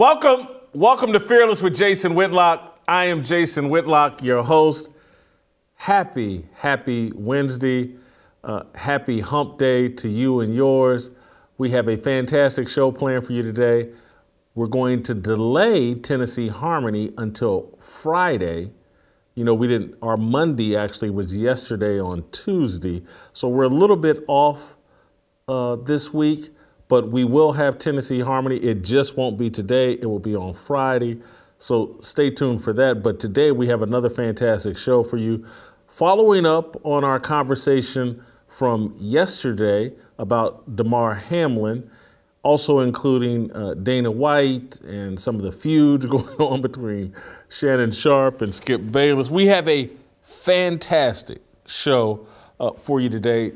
Welcome to Fearless with Jason Whitlock. I am Jason Whitlock, your host. Happy Wednesday. Happy hump day to you and yours. We have a fantastic show planned for you today. We're going to delay Tennessee Harmony until Friday. You know, our Monday actually was yesterday on Tuesday. So we're a little bit off this week. But we will have Tennessee Harmony. It just won't be today. It will be on Friday. So stay tuned for that. But today we have another fantastic show for you. Following up on our conversation from yesterday about Damar Hamlin, also including Dana White and some of the feuds going on between Shannon Sharpe and Skip Bayless. We have a fantastic show for you today.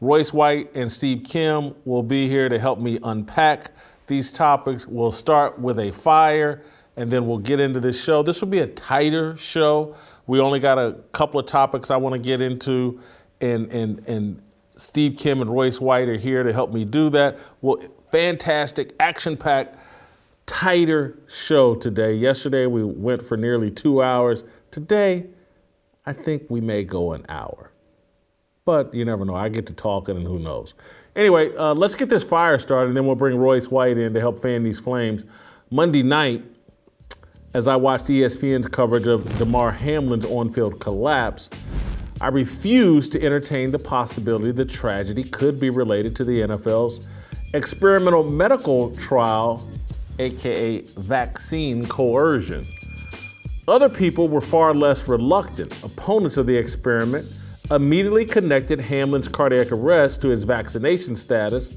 Royce White and Steve Kim will be here to help me unpack these topics. We'll start with a fire, and then we'll get into this show. This will be a tighter show. We only got a couple of topics I want to get into, and Steve Kim and Royce White are here to help me do that. Well, fantastic, action-packed, tighter show today. Yesterday, we went for nearly 2 hours. Today, I think we may go an hour. But you never know. I get to talking, and who knows. Anyway, let's get this fire started, and then we'll bring Royce White in to help fan these flames. Monday night, as I watched ESPN's coverage of Damar Hamlin's on-field collapse, I refused to entertain the possibility the tragedy could be related to the NFL's experimental medical trial, aka vaccine coercion. Other people were far less reluctant. Opponents of the experiment immediately connected Hamlin's cardiac arrest to his vaccination status,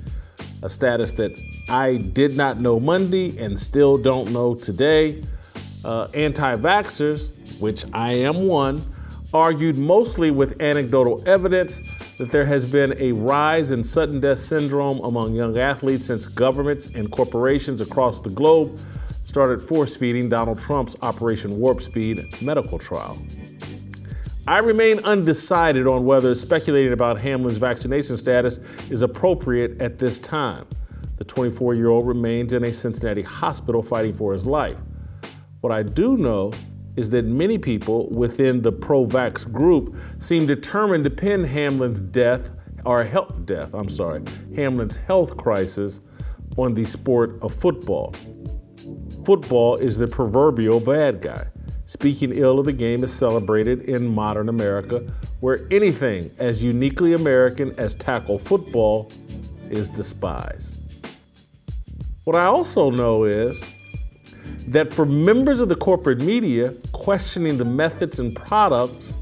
a status that I did not know Monday and still don't know today. Anti-vaxxers, which I am one, argued mostly with anecdotal evidence that there has been a rise in sudden death syndrome among young athletes since governments and corporations across the globe started force-feeding Donald Trump's Operation Warp Speed medical trial. I remain undecided on whether speculating about Hamlin's vaccination status is appropriate at this time. The 24-year-old remains in a Cincinnati hospital fighting for his life. What I do know is that many people within the pro-vax group seem determined to pin Hamlin's Hamlin's health crisis on the sport of football. Football is the proverbial bad guy. Speaking ill of the game is celebrated in modern America, where anything as uniquely American as tackle football is despised. What I also know is that for members of the corporate media, questioning the methods and products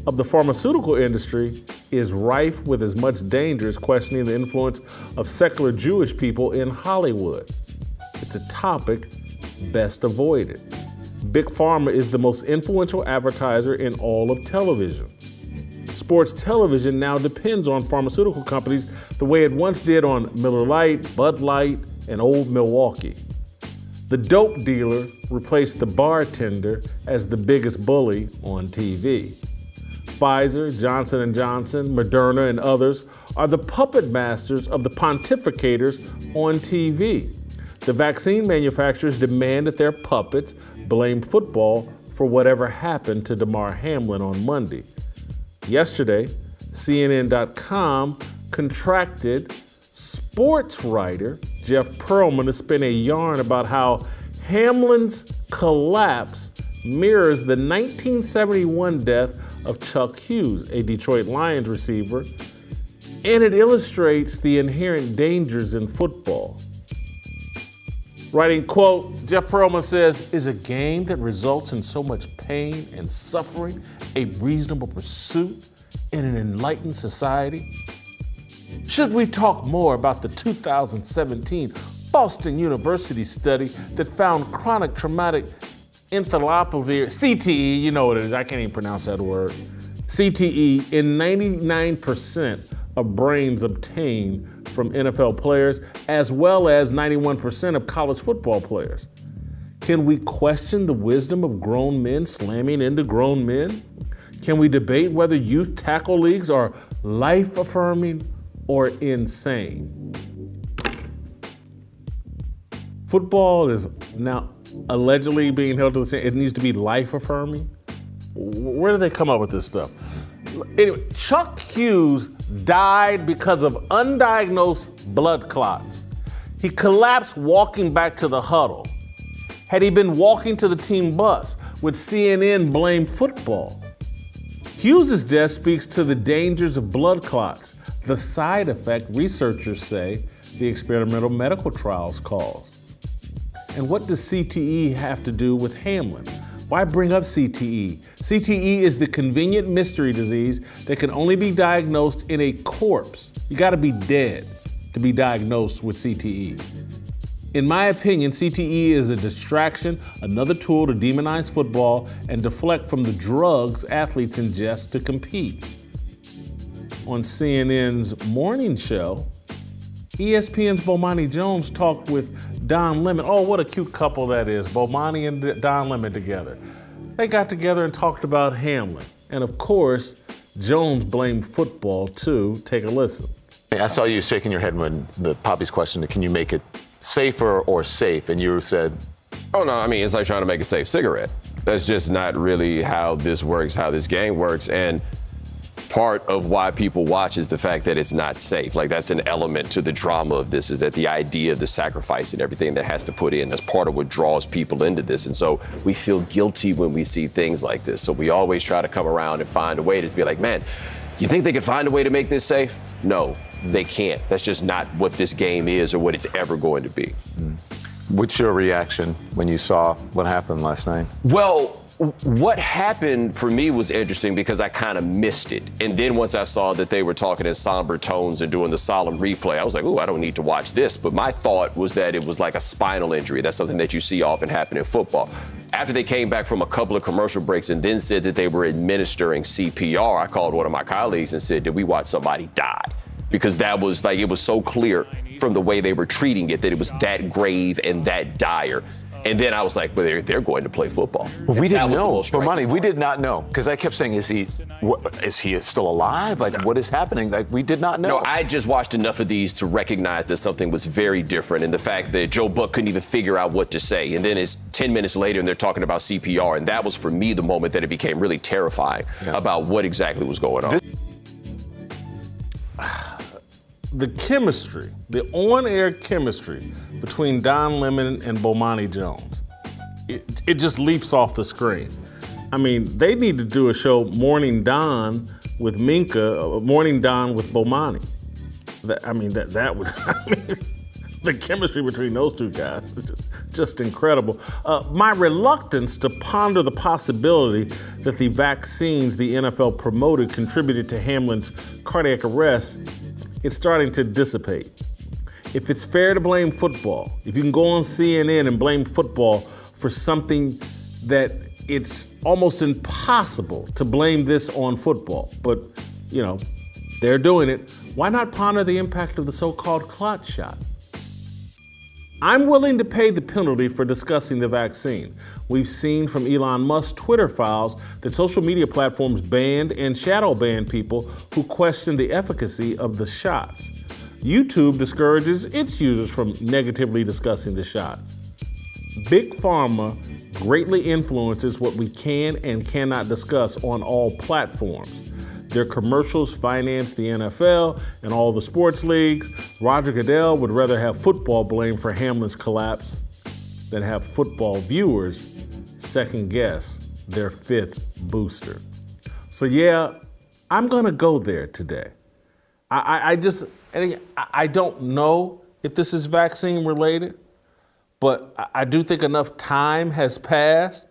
of the pharmaceutical industry is rife with as much danger as questioning the influence of secular Jewish people in Hollywood. It's a topic best avoided. Big Pharma is the most influential advertiser in all of television. Sports television now depends on pharmaceutical companies the way it once did on Miller Lite, Bud Light, and Old Milwaukee. The dope dealer replaced the bartender as the biggest bully on TV. Pfizer, Johnson & Johnson, Moderna, and others are the puppet masters of the pontificators on TV. The vaccine manufacturers demand that their puppets blame football for whatever happened to Damar Hamlin on Monday. Yesterday, CNN.com contracted sports writer Jeff Pearlman to spin a yarn about how Hamlin's collapse mirrors the 1971 death of Chuck Hughes, a Detroit Lions receiver, and it illustrates the inherent dangers in football. Writing, quote, Jeff Pearlman says, "Is a game that results in so much pain and suffering a reasonable pursuit in an enlightened society? Should we talk more about the 2017 Boston University study that found chronic traumatic encephalopathy, CTE, you know what it is, I can't even pronounce that word, CTE in 99% of brains obtained from NFL players, as well as 91% of college football players? Can we question the wisdom of grown men slamming into grown men? Can we debate whether youth tackle leagues are life-affirming or insane? Football is now allegedly being held to the same. It needs to be life affirming. Where do they come up with this stuff? Anyway, Chuck Hughes died because of undiagnosed blood clots. He collapsed walking back to the huddle. Had he been walking to the team bus, would CNN blame football? Hughes' death speaks to the dangers of blood clots, the side effect researchers say the experimental medical trials cause. And what does CTE have to do with Hamlin? Why bring up CTE? CTE is the convenient mystery disease that can only be diagnosed in a corpse. You gotta be dead to be diagnosed with CTE. In my opinion, CTE is a distraction, another tool to demonize football and deflect from the drugs athletes ingest to compete. On CNN's morning show, ESPN's Bomani Jones talked with Don Lemon. Oh, what a cute couple that is, Bomani and Don Lemon together. They got together and talked about Hamlin. And of course, Jones blamed football too. Take a listen. I saw you shaking your head when the Poppy's question, can you make it safer or safe? And you said, oh no, I mean, it's like trying to make a safe cigarette. That's just not really how this works, how this game works. And part of why people watch is the fact that it's not safe. Like, that's an element to the drama of this, is that the idea of the sacrifice and everything that has to put in, that's part of what draws people into this. And so we feel guilty when we see things like this. So we always try to come around and find a way to be like, man, you think they could find a way to make this safe? No, they can't. That's just not what this game is or what it's ever going to be. What's your reaction when you saw what happened last night? Well, what happened for me was interesting because I kind of missed it. And then once I saw that they were talking in somber tones and doing the solemn replay, I was like, ooh, I don't need to watch this. But my thought was that it was like a spinal injury. That's something that you see often happen in football. After they came back from a couple of commercial breaks and then said that they were administering CPR, I called one of my colleagues and said, did we watch somebody die? Because that was like, it was so clear from the way they were treating it that it was that grave and that dire. And then I was like, well, they're going to play football. Well, we didn't know. Bomani, we did not know. Because I kept saying, is he still alive? Like, what is happening? Like, we did not know. No, I just watched enough of these to recognize that something was very different. And the fact that Joe Buck couldn't even figure out what to say. And then it's 10 minutes later and they're talking about CPR. And that was, for me, the moment that it became really terrifying about what exactly was going on. The chemistry, the on-air chemistry between Don Lemon and Bomani Jones, it just leaps off the screen. I mean, they need to do a show, Morning Don with Minka, Morning Don with Bomani. That would, the chemistry between those two guys is just incredible. My reluctance to ponder the possibility that the vaccines the NFL promoted contributed to Hamlin's cardiac arrest, it's starting to dissipate. If it's fair to blame football, if you can go on CNN and blame football for something that it's almost impossible to blame this on football, but, you know, they're doing it, why not ponder the impact of the so-called clot shot? I'm willing to pay the penalty for discussing the vaccine. We've seen from Elon Musk's Twitter files that social media platforms banned and shadow banned people who question the efficacy of the shots. YouTube discourages its users from negatively discussing the shot. Big Pharma greatly influences what we can and cannot discuss on all platforms. Their commercials finance the NFL and all the sports leagues. Roger Goodell would rather have football blamed for Hamlin's collapse than have football viewers second guess their fifth booster. So yeah, I'm gonna go there today. I don't know if this is vaccine related, but I do think enough time has passed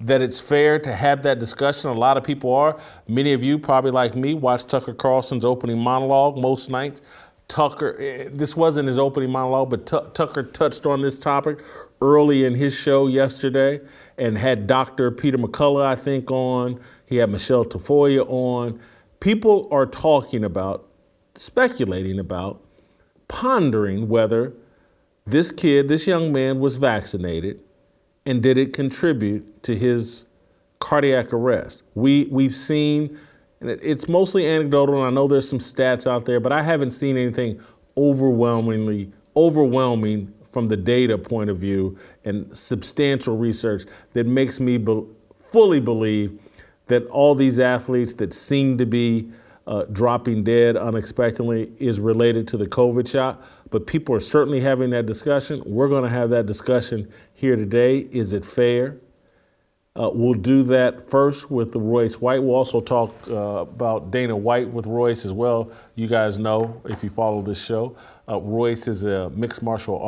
that it's fair to have that discussion. A lot of people are. Many of you, probably like me, watch Tucker Carlson's opening monologue most nights. This wasn't his opening monologue, but Tucker touched on this topic early in his show yesterday and had Dr. Peter McCullough, I think, on. He had Michelle Tafoya on. People are talking about, speculating about, pondering whether this kid, this young man was vaccinated, and did it contribute to his cardiac arrest? We've seen, and it's mostly anecdotal, and I know there's some stats out there, but I haven't seen anything overwhelming from the data point of view and substantial research that makes me fully believe that all these athletes that seem to be dropping dead unexpectedly is related to the COVID shot. But people are certainly having that discussion. We're going to have that discussion here today. Is it fair? We'll do that first with Royce White. We'll also talk about Dana White with Royce as well. You guys know, if you follow this show, Royce is a mixed martial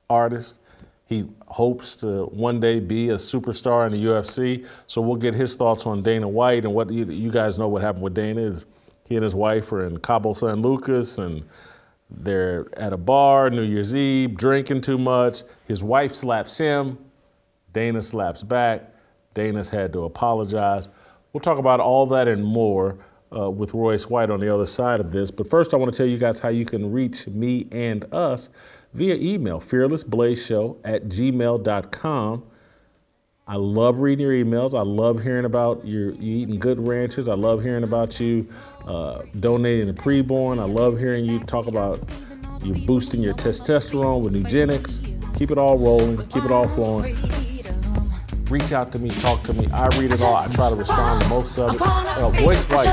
artist. He hopes to one day be a superstar in the UFC. So we'll get his thoughts on Dana White. And what you guys know what happened with Dana is he and his wife are in Cabo San Lucas, and they're at a bar New Year's Eve, drinking too much. His wife slaps him. Dana slaps back. Dana's had to apologize. We'll talk about all that and more with Royce White on the other side of this. But first, I want to tell you guys how you can reach me and us via email, fearlessblazeshow@gmail.com. I love reading your emails. I love hearing about you eating Good Ranchers. I love hearing about you donating to Preborn. I love hearing you talk about you boosting your testosterone with Nugenics. Keep it all rolling. Keep it all flowing. Reach out to me, talk to me. I read it all. I try to respond to most of it. Royce White.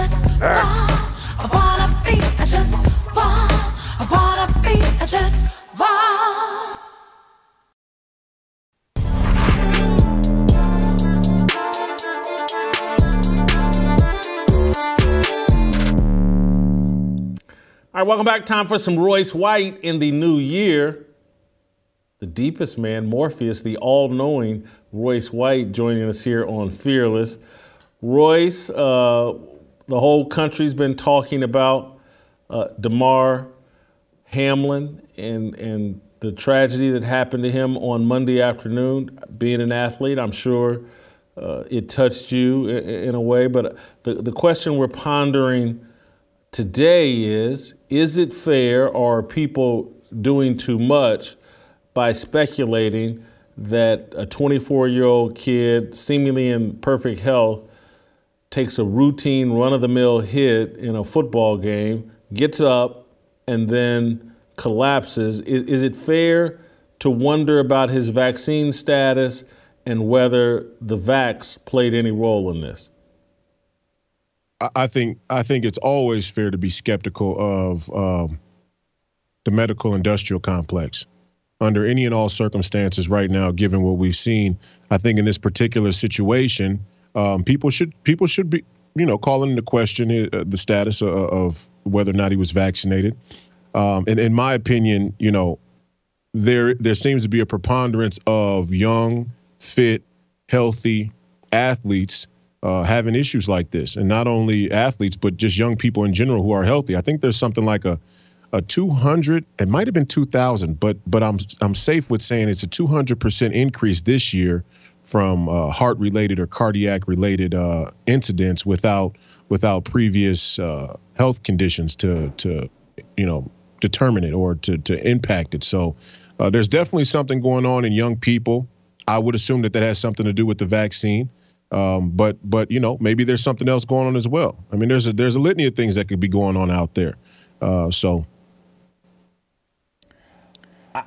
All right, welcome back. Time for some Royce White in the new year. The deepest man, Morpheus, the all-knowing Royce White, joining us here on Fearless. Royce, the whole country's been talking about Damar Hamlin and the tragedy that happened to him on Monday afternoon. Being an athlete, I'm sure it touched you in a way. But the question we're pondering today is it fair, or are people doing too much by speculating that a 24-year-old kid, seemingly in perfect health, takes a routine run-of-the-mill hit in a football game, gets up, and then collapses? Is it fair to wonder about his vaccine status and whether the vax played any role in this? I think it's always fair to be skeptical of the medical industrial complex under any and all circumstances right now, given what we've seen. I think in this particular situation, people should be, calling into question the status of whether or not he was vaccinated. And in my opinion, there seems to be a preponderance of young, fit, healthy athletes having issues like this, and not only athletes, but just young people in general who are healthy. I think there's something like a 200, it might have been 2,000, but I'm safe with saying it's a 200% increase this year from heart-related or cardiac-related incidents without previous health conditions to determine it or to impact it. So there's definitely something going on in young people. I would assume that has something to do with the vaccine. But maybe there's something else going on as well. I mean, there's a litany of things that could be going on out there.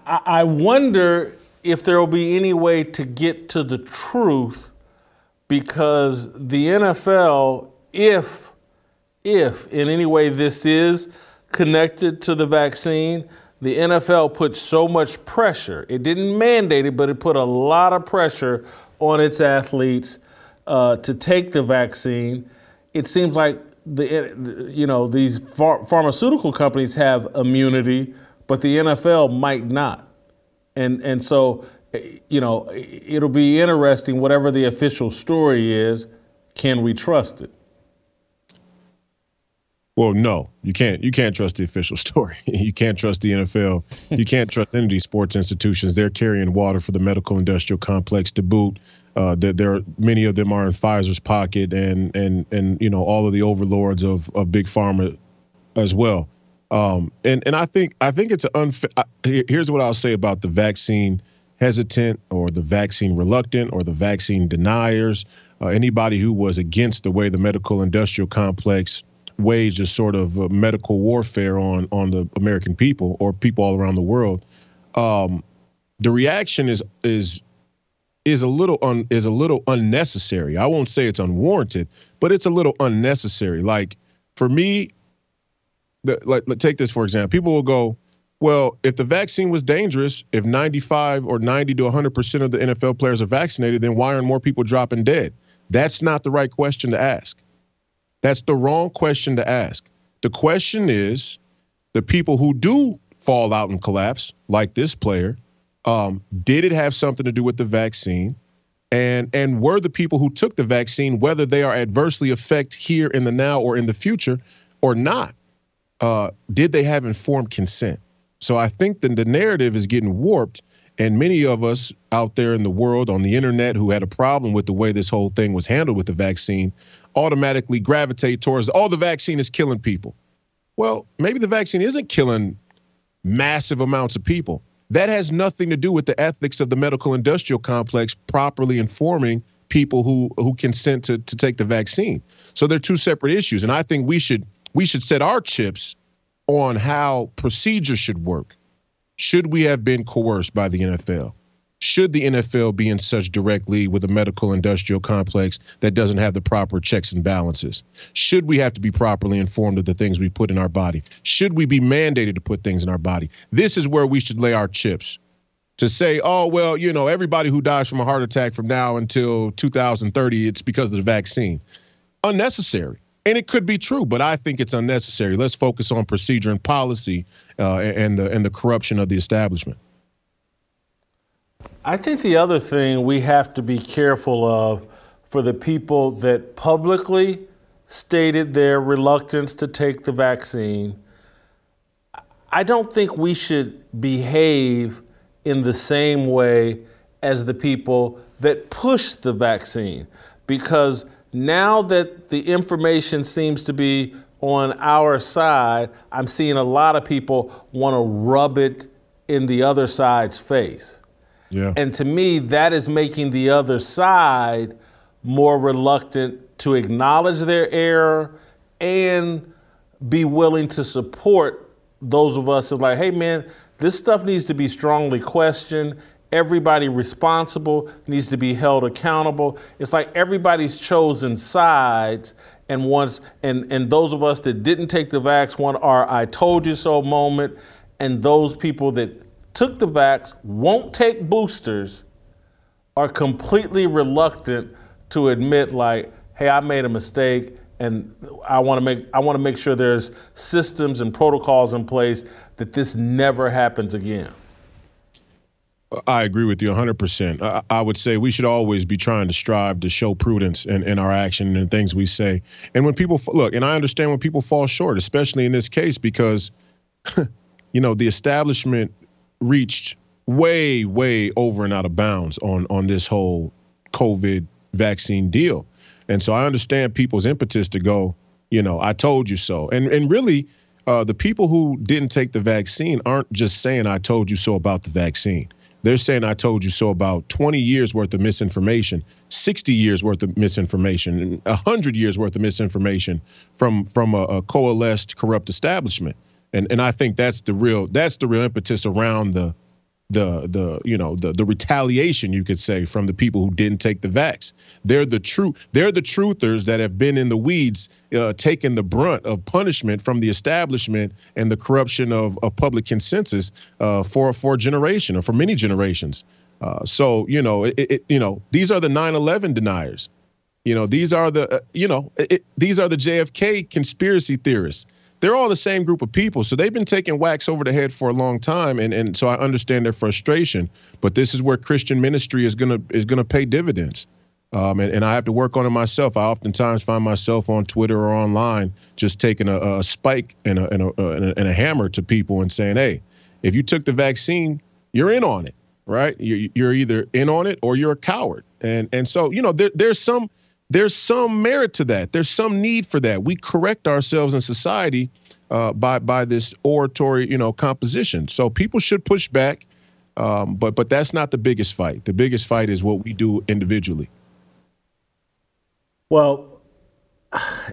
I wonder if there will be any way to get to the truth, because the NFL, if in any way this is connected to the vaccine, the NFL put so much pressure. It didn't mandate it, but it put a lot of pressure on its athletes to take the vaccine. It seems like these pharmaceutical companies have immunity, but the NFL might not. And so, it'll be interesting, whatever the official story is, can we trust it? Well, no, you can't. You can't trust the official story. You can't trust the NFL. You can't trust any of these sports institutions. They're carrying water for the medical industrial complex to boot. Many of them are in Pfizer's pocket, and all of the overlords of big pharma as well. And I think it's an unfair. Here's what I'll say about the vaccine hesitant or the vaccine reluctant or the vaccine deniers, anybody who was against the way the medical industrial complex waged a sort of medical warfare on the American people or people all around the world. the reaction is a little unnecessary. I won't say it's unwarranted, but it's a little unnecessary. Like for me, take this for example. People will go, well, if the vaccine was dangerous, if 95 or 90 to 100% of the NFL players are vaccinated, then why aren't more people dropping dead? That's not the right question to ask. That's the wrong question to ask. The question is, the people who do fall out and collapse, like this player, did it have something to do with the vaccine? And were the people who took the vaccine, whether they are adversely affected here in the now or in the future or not, did they have informed consent? So I think that the narrative is getting warped, and many of us out there in the world on the internet who had a problem with the way this whole thing was handled with the vaccine automatically gravitate towards, oh, the vaccine is killing people. Well, maybe the vaccine isn't killing massive amounts of people. That has nothing to do with the ethics of the medical industrial complex properly informing people who consent to take the vaccine. So they're two separate issues, and I think we should set our chips on how procedures should work. Should we have been coerced by the NFL? Should the NFL be in such direct league with a medical industrial complex that doesn't have the proper checks and balances? Should we have to be properly informed of the things we put in our body? Should we be mandated to put things in our body? This is where we should lay our chips. To say, oh, well, you know, everybody who dies from a heart attack from now until 2030, it's because of the vaccine. Unnecessary. And it could be true, but I think it's unnecessary. Let's focus on procedure and policy and the corruption of the establishment. I think the other thing we have to be careful of for the people that publicly stated their reluctance to take the vaccine, I don't think we should behave in the same way as the people that push the vaccine, because now that the information seems to be on our side, I'm seeing a lot of people want to rub it in the other side's face. Yeah. And to me, that is making the other side more reluctant to acknowledge their error and be willing to support those of us who are like, hey, man, this stuff needs to be strongly questioned. Everybody responsible needs to be held accountable. It's like everybody's chosen sides, and those of us that didn't take the vax want our I told you so moment, and those people that took the vax, won't take boosters, are completely reluctant to admit like, hey, I made a mistake, and I want to make sure there's systems and protocols in place that this never happens again. I agree with you 100%. I would say we should always be trying to strive to show prudence in our action and things we say. And when people look, and I understand when people fall short, especially in this case, because, you know, the establishment reached way, way over and out of bounds on this whole COVID vaccine deal. And so I understand people's impetus to go, you know, I told you so. And really, the people who didn't take the vaccine aren't just saying I told you so about the vaccine. They're saying I told you so about 20 years worth of misinformation, 60 years worth of misinformation, 100 years worth of misinformation from a coalesced corrupt establishment. And I think that's the real impetus around the retaliation, you could say, from the people who didn't take the vax. They're the truthers that have been in the weeds, taking the brunt of punishment from the establishment and the corruption of public consensus for a generation or for many generations. So these are the 9/11 deniers. These are the JFK conspiracy theorists. They're all the same group of people. So they've been taking wax over the head for a long time. And so I understand their frustration. But this is where Christian ministry is gonna pay dividends. And I have to work on it myself. I oftentimes find myself on Twitter or online just taking a spike and a hammer to people and saying, hey, if you took the vaccine, you're in on it, right? You're either in on it or you're a coward. And so, there's some merit to that. There's some need for that. We correct ourselves in society by this oratory, composition. So people should push back, but that's not the biggest fight. The biggest fight is what we do individually. Well,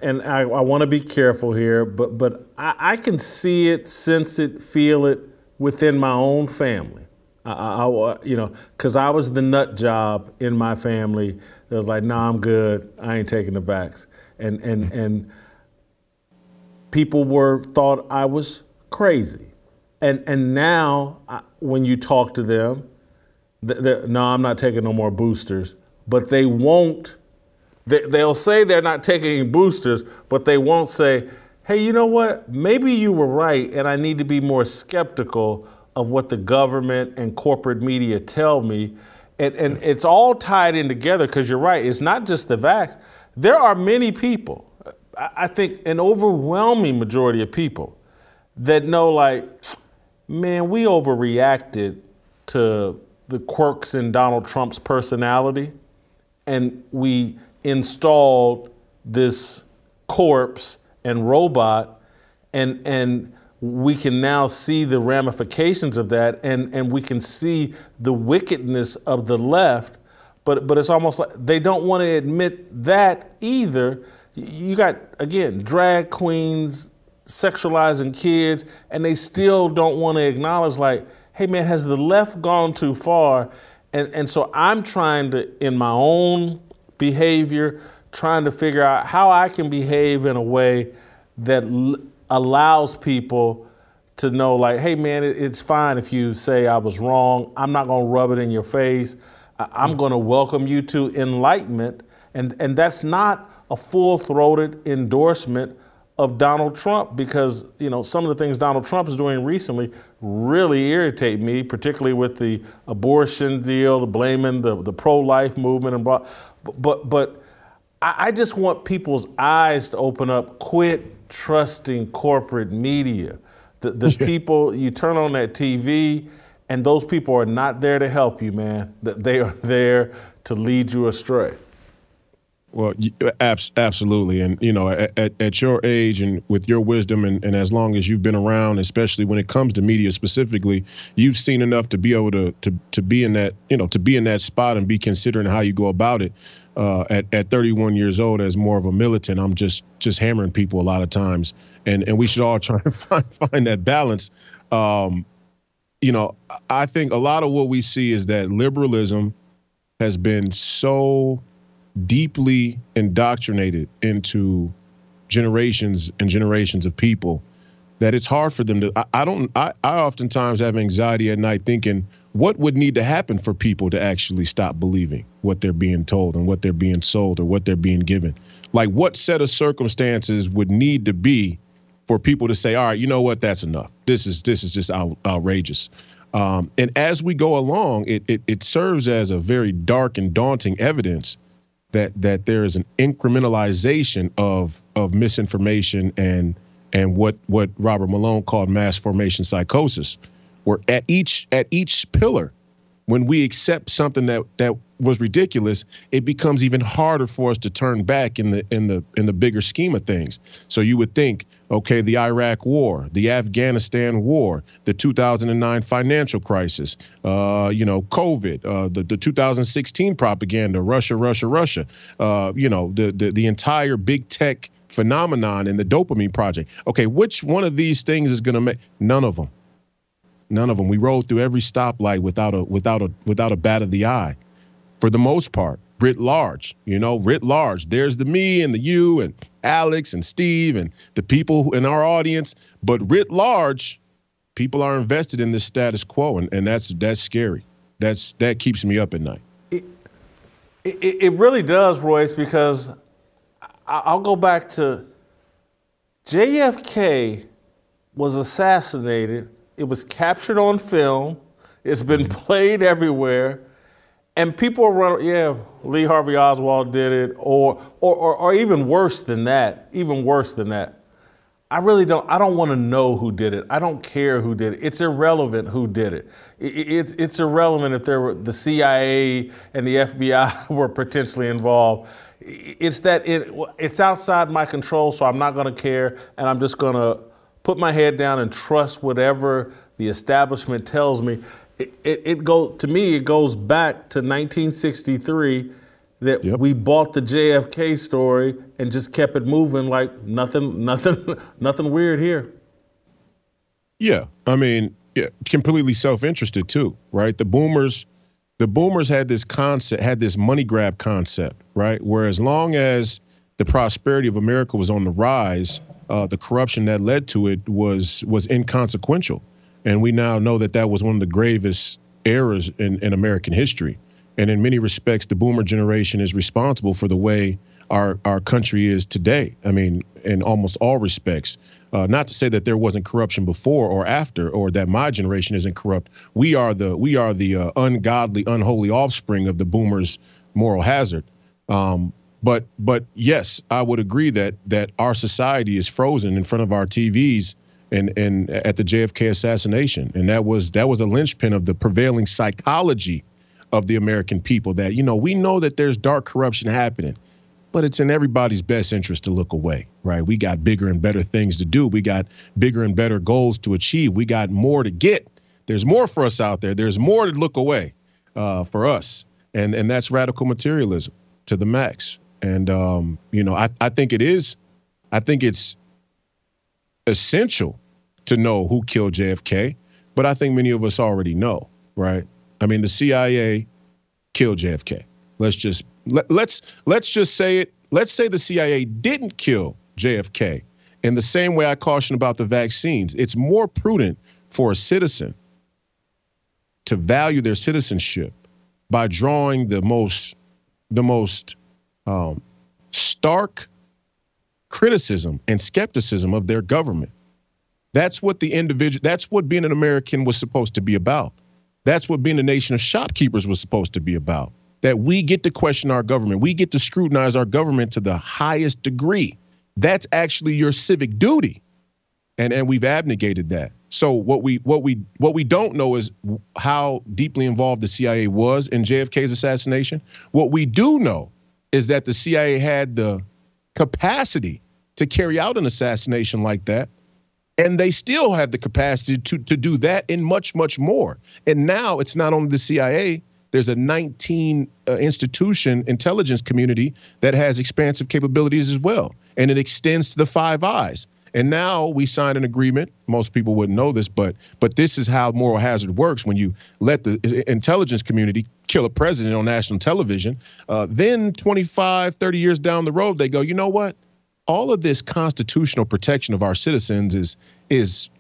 and I want to be careful here, but I can see it, sense it, feel it within my own family. Because I was the nut job in my family that was like, nah, I'm good. I ain't taking the vax. And people thought I was crazy. And now when you talk to them, no, I'm not taking no more boosters. But they won't. They'll say they're not taking any boosters, but they won't say, hey, you know what? Maybe you were right, and I need to be more skeptical of what the government and corporate media tell me. And it's all tied in together, because you're right. It's not just the vax. There are many people, I think an overwhelming majority of people, that know, like, man, we overreacted to the quirks in Donald Trump's personality, and we installed this corpse and robot, and we can now see the ramifications of that, and we can see the wickedness of the left, but it's almost like they don't want to admit that either. You got, again, drag queens sexualizing kids, and they still don't want to acknowledge, like, hey man, has the left gone too far? And so I'm trying to, in my own behavior, trying to figure out how I can behave in a way that allows people to know, like, hey man, it's fine if you say I was wrong. I'm not gonna rub it in your face. I'm gonna welcome you to enlightenment. And that's not a full-throated endorsement of Donald Trump, because, you know, some of the things Donald Trump is doing recently really irritate me, particularly with the abortion deal, blaming the pro-life movement, and but I just want people's eyes to open up. Quit trusting corporate media. The people, you turn on that TV, and those people are not there to help you, man. They are there to lead you astray. Well, absolutely. And, you know, at your age and with your wisdom and as long as you've been around, especially when it comes to media specifically, you've seen enough to be able to be in that, you know, to be in that spot and be considering how you go about it. At 31 years old, as more of a militant, I'm just hammering people a lot of times. And we should all try and find that balance. You know, I think a lot of what we see is that liberalism has been so deeply indoctrinated into generations and generations of people that it's hard for them to, I oftentimes have anxiety at night thinking, what would need to happen for people to actually stop believing what they're being told and what they're being sold or what they're being given? Like, what set of circumstances would need to be for people to say, all right, you know what, that's enough. This is just outrageous. And as we go along, it serves as a very dark and daunting evidence that there is an incrementalization of misinformation and what Robert Malone called mass formation psychosis, where at each pillar, when we accept something that was ridiculous, it becomes even harder for us to turn back in the bigger scheme of things. So you would think, okay, the Iraq War, the Afghanistan War, the 2009 financial crisis, you know, COVID, the 2016 propaganda, Russia, you know, the entire big tech phenomenon and the dopamine project. Okay, which one of these things is going to make? None of them. None of them. We rode through every stoplight without a bat of the eye, for the most part, writ large. You know, writ large. There's the me and the you and Alex and Steve and the people in our audience, but writ large, people are invested in this status quo, and that's scary. That keeps me up at night. It really does, Royce, because I'll go back to JFK was assassinated. It was captured on film. It's been played everywhere. And people are running, yeah, Lee Harvey Oswald did it, or even worse than that, I don't want to know who did it. I don't care who did it. It's irrelevant who did it. It's irrelevant if the CIA and the FBI were potentially involved. It's that it's outside my control, so I'm not going to care, and I'm just going to put my head down and trust whatever the establishment tells me. To me, it goes back to 1963 that we bought the JFK story and just kept it moving like nothing weird here. Yeah, I mean, completely self-interested too, right? The boomers had this concept, had this money grab concept, right? Where as long as the prosperity of America was on the rise, the corruption that led to it was inconsequential. And we now know that that was one of the gravest errors in American history. And in many respects, the boomer generation is responsible for the way our country is today. I mean, in almost all respects. Not to say that there wasn't corruption before or after, or that my generation isn't corrupt. We are the ungodly, unholy offspring of the boomers' moral hazard. But yes, I would agree that our society is frozen in front of our TVs and at the JFK assassination, and that was a linchpin of the prevailing psychology of the American people. That we know that there's dark corruption happening, but it's in everybody's best interest to look away, right? We got bigger and better things to do. We got bigger and better goals to achieve. We got more to get. There's more for us out there. There's more to look away for us, and that's radical materialism to the max. And I think it's essential to know who killed JFK, but I think many of us already know, right? I mean, the CIA killed JFK. Let's just say it. Let's say the CIA didn't kill JFK. In the same way I caution about the vaccines, it's more prudent for a citizen to value their citizenship by drawing the most stark criticism and skepticism of their government. That's what that's what being an American was supposed to be about. That's what being a nation of shopkeepers was supposed to be about. That we get to question our government. We get to scrutinize our government to the highest degree. That's actually your civic duty. And we've abnegated that. So what we don't know is how deeply involved the CIA was in JFK's assassination. What we do know is that the CIA had the capacity to carry out an assassination like that. And they still have the capacity to do that and much, much more. And now it's not only the CIA. There's a 19 institution intelligence community that has expansive capabilities as well. And it extends to the Five Eyes. And now we signed an agreement. Most people wouldn't know this, but this is how moral hazard works. When you let the intelligence community kill a president on national television, then 25, 30 years down the road, they go, you know what? All of this constitutional protection of our citizens is it's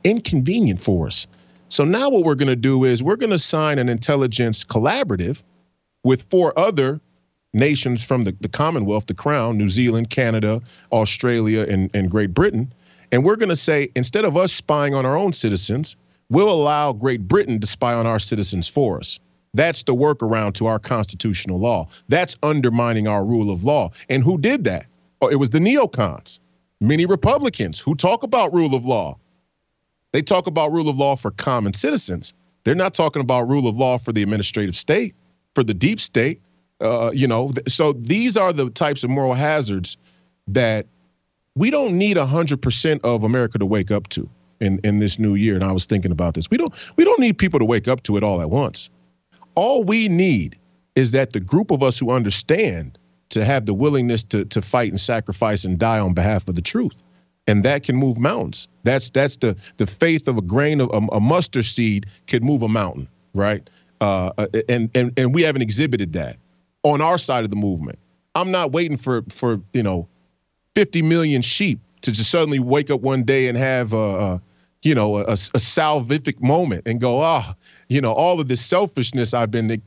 inconvenient for us. So now what we're going to do is we're going to sign an intelligence collaborative with 4 other nations from the Commonwealth, the Crown, New Zealand, Canada, Australia, and Great Britain. And we're going to say, instead of us spying on our own citizens, we'll allow Great Britain to spy on our citizens for us. That's the workaround to our constitutional law. That's undermining our rule of law. And who did that? Oh, it was the neocons, many Republicans who talk about rule of law. They talk about rule of law for common citizens. They're not talking about rule of law for the administrative state, for the deep state. So these are the types of moral hazards that we don't need 100% of America to wake up to in this new year. And I was thinking about this. We don't need people to wake up to it all at once. All we need is that the group of us who understand to have the willingness to fight and sacrifice and die on behalf of the truth. And that can move mountains. That's the faith of a grain of a mustard seed could move a mountain, right? And we haven't exhibited that on our side of the movement. I'm not waiting for 50 million sheep to just suddenly wake up one day and have a salvific moment and go, all of this selfishness I've been,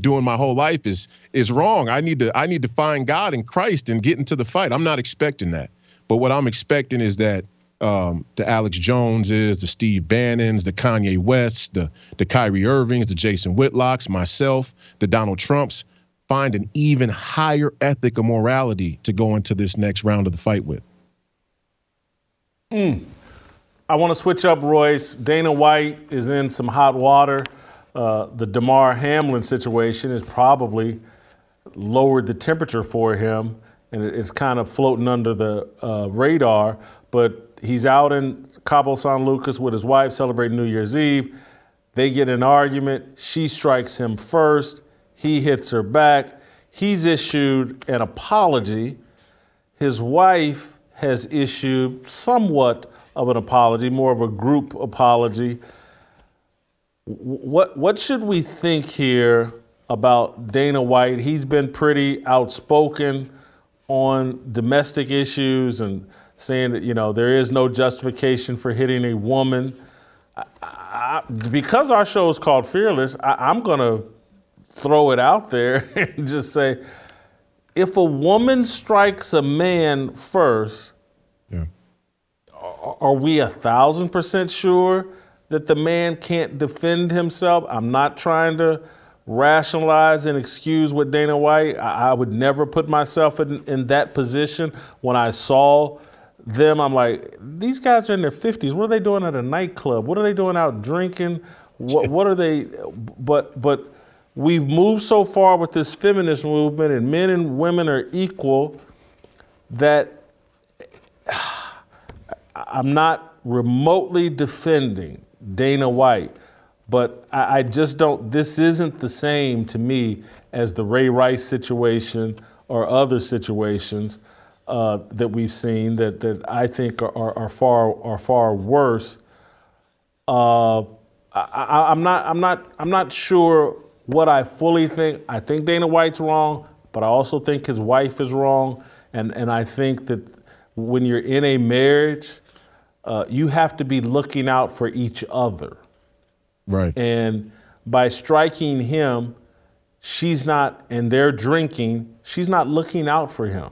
doing my whole life is wrong. I need to find God in Christ and get into the fight. I'm not expecting that. But what I'm expecting is that the Alex Joneses, the Steve Bannons, the Kanye Wests, the Kyrie Irvings, the Jason Whitlocks, myself, the Donald Trumps, find an even higher ethic of morality to go into this next round of the fight with. I want to switch up, Royce. Dana White is in some hot water. The Damar Hamlin situation has probably lowered the temperature for him, and it's kind of floating under the radar. But he's out in Cabo San Lucas with his wife celebrating New Year's Eve. They get in an argument. She strikes him first. He hits her back. He's issued an apology. His wife has issued somewhat of an apology, more of a group apology. What should we think here about Dana White? He's been pretty outspoken on domestic issues and saying that, there is no justification for hitting a woman. Because our show is called Fearless, I'm going to throw it out there and just say, if a woman strikes a man first, are we 1,000% sure that the man can't defend himself? I'm not trying to rationalize and excuse what Dana White. I would never put myself in that position. When I saw them, I'm like, these guys are in their 50s. What are they doing at a nightclub? What are they doing out drinking? What are they? But we've moved so far with this feminist movement, and men and women are equal, that I'm not remotely defending Dana White, but I just don't, this isn't the same to me as the Ray Rice situation or other situations that we've seen that I think are far worse. I'm not sure what I fully think. I think Dana White's wrong, but I also think his wife is wrong. And I think that when you're in a marriage, you have to be looking out for each other. Right. And by striking him, she's not, and they're drinking, she's not looking out for him.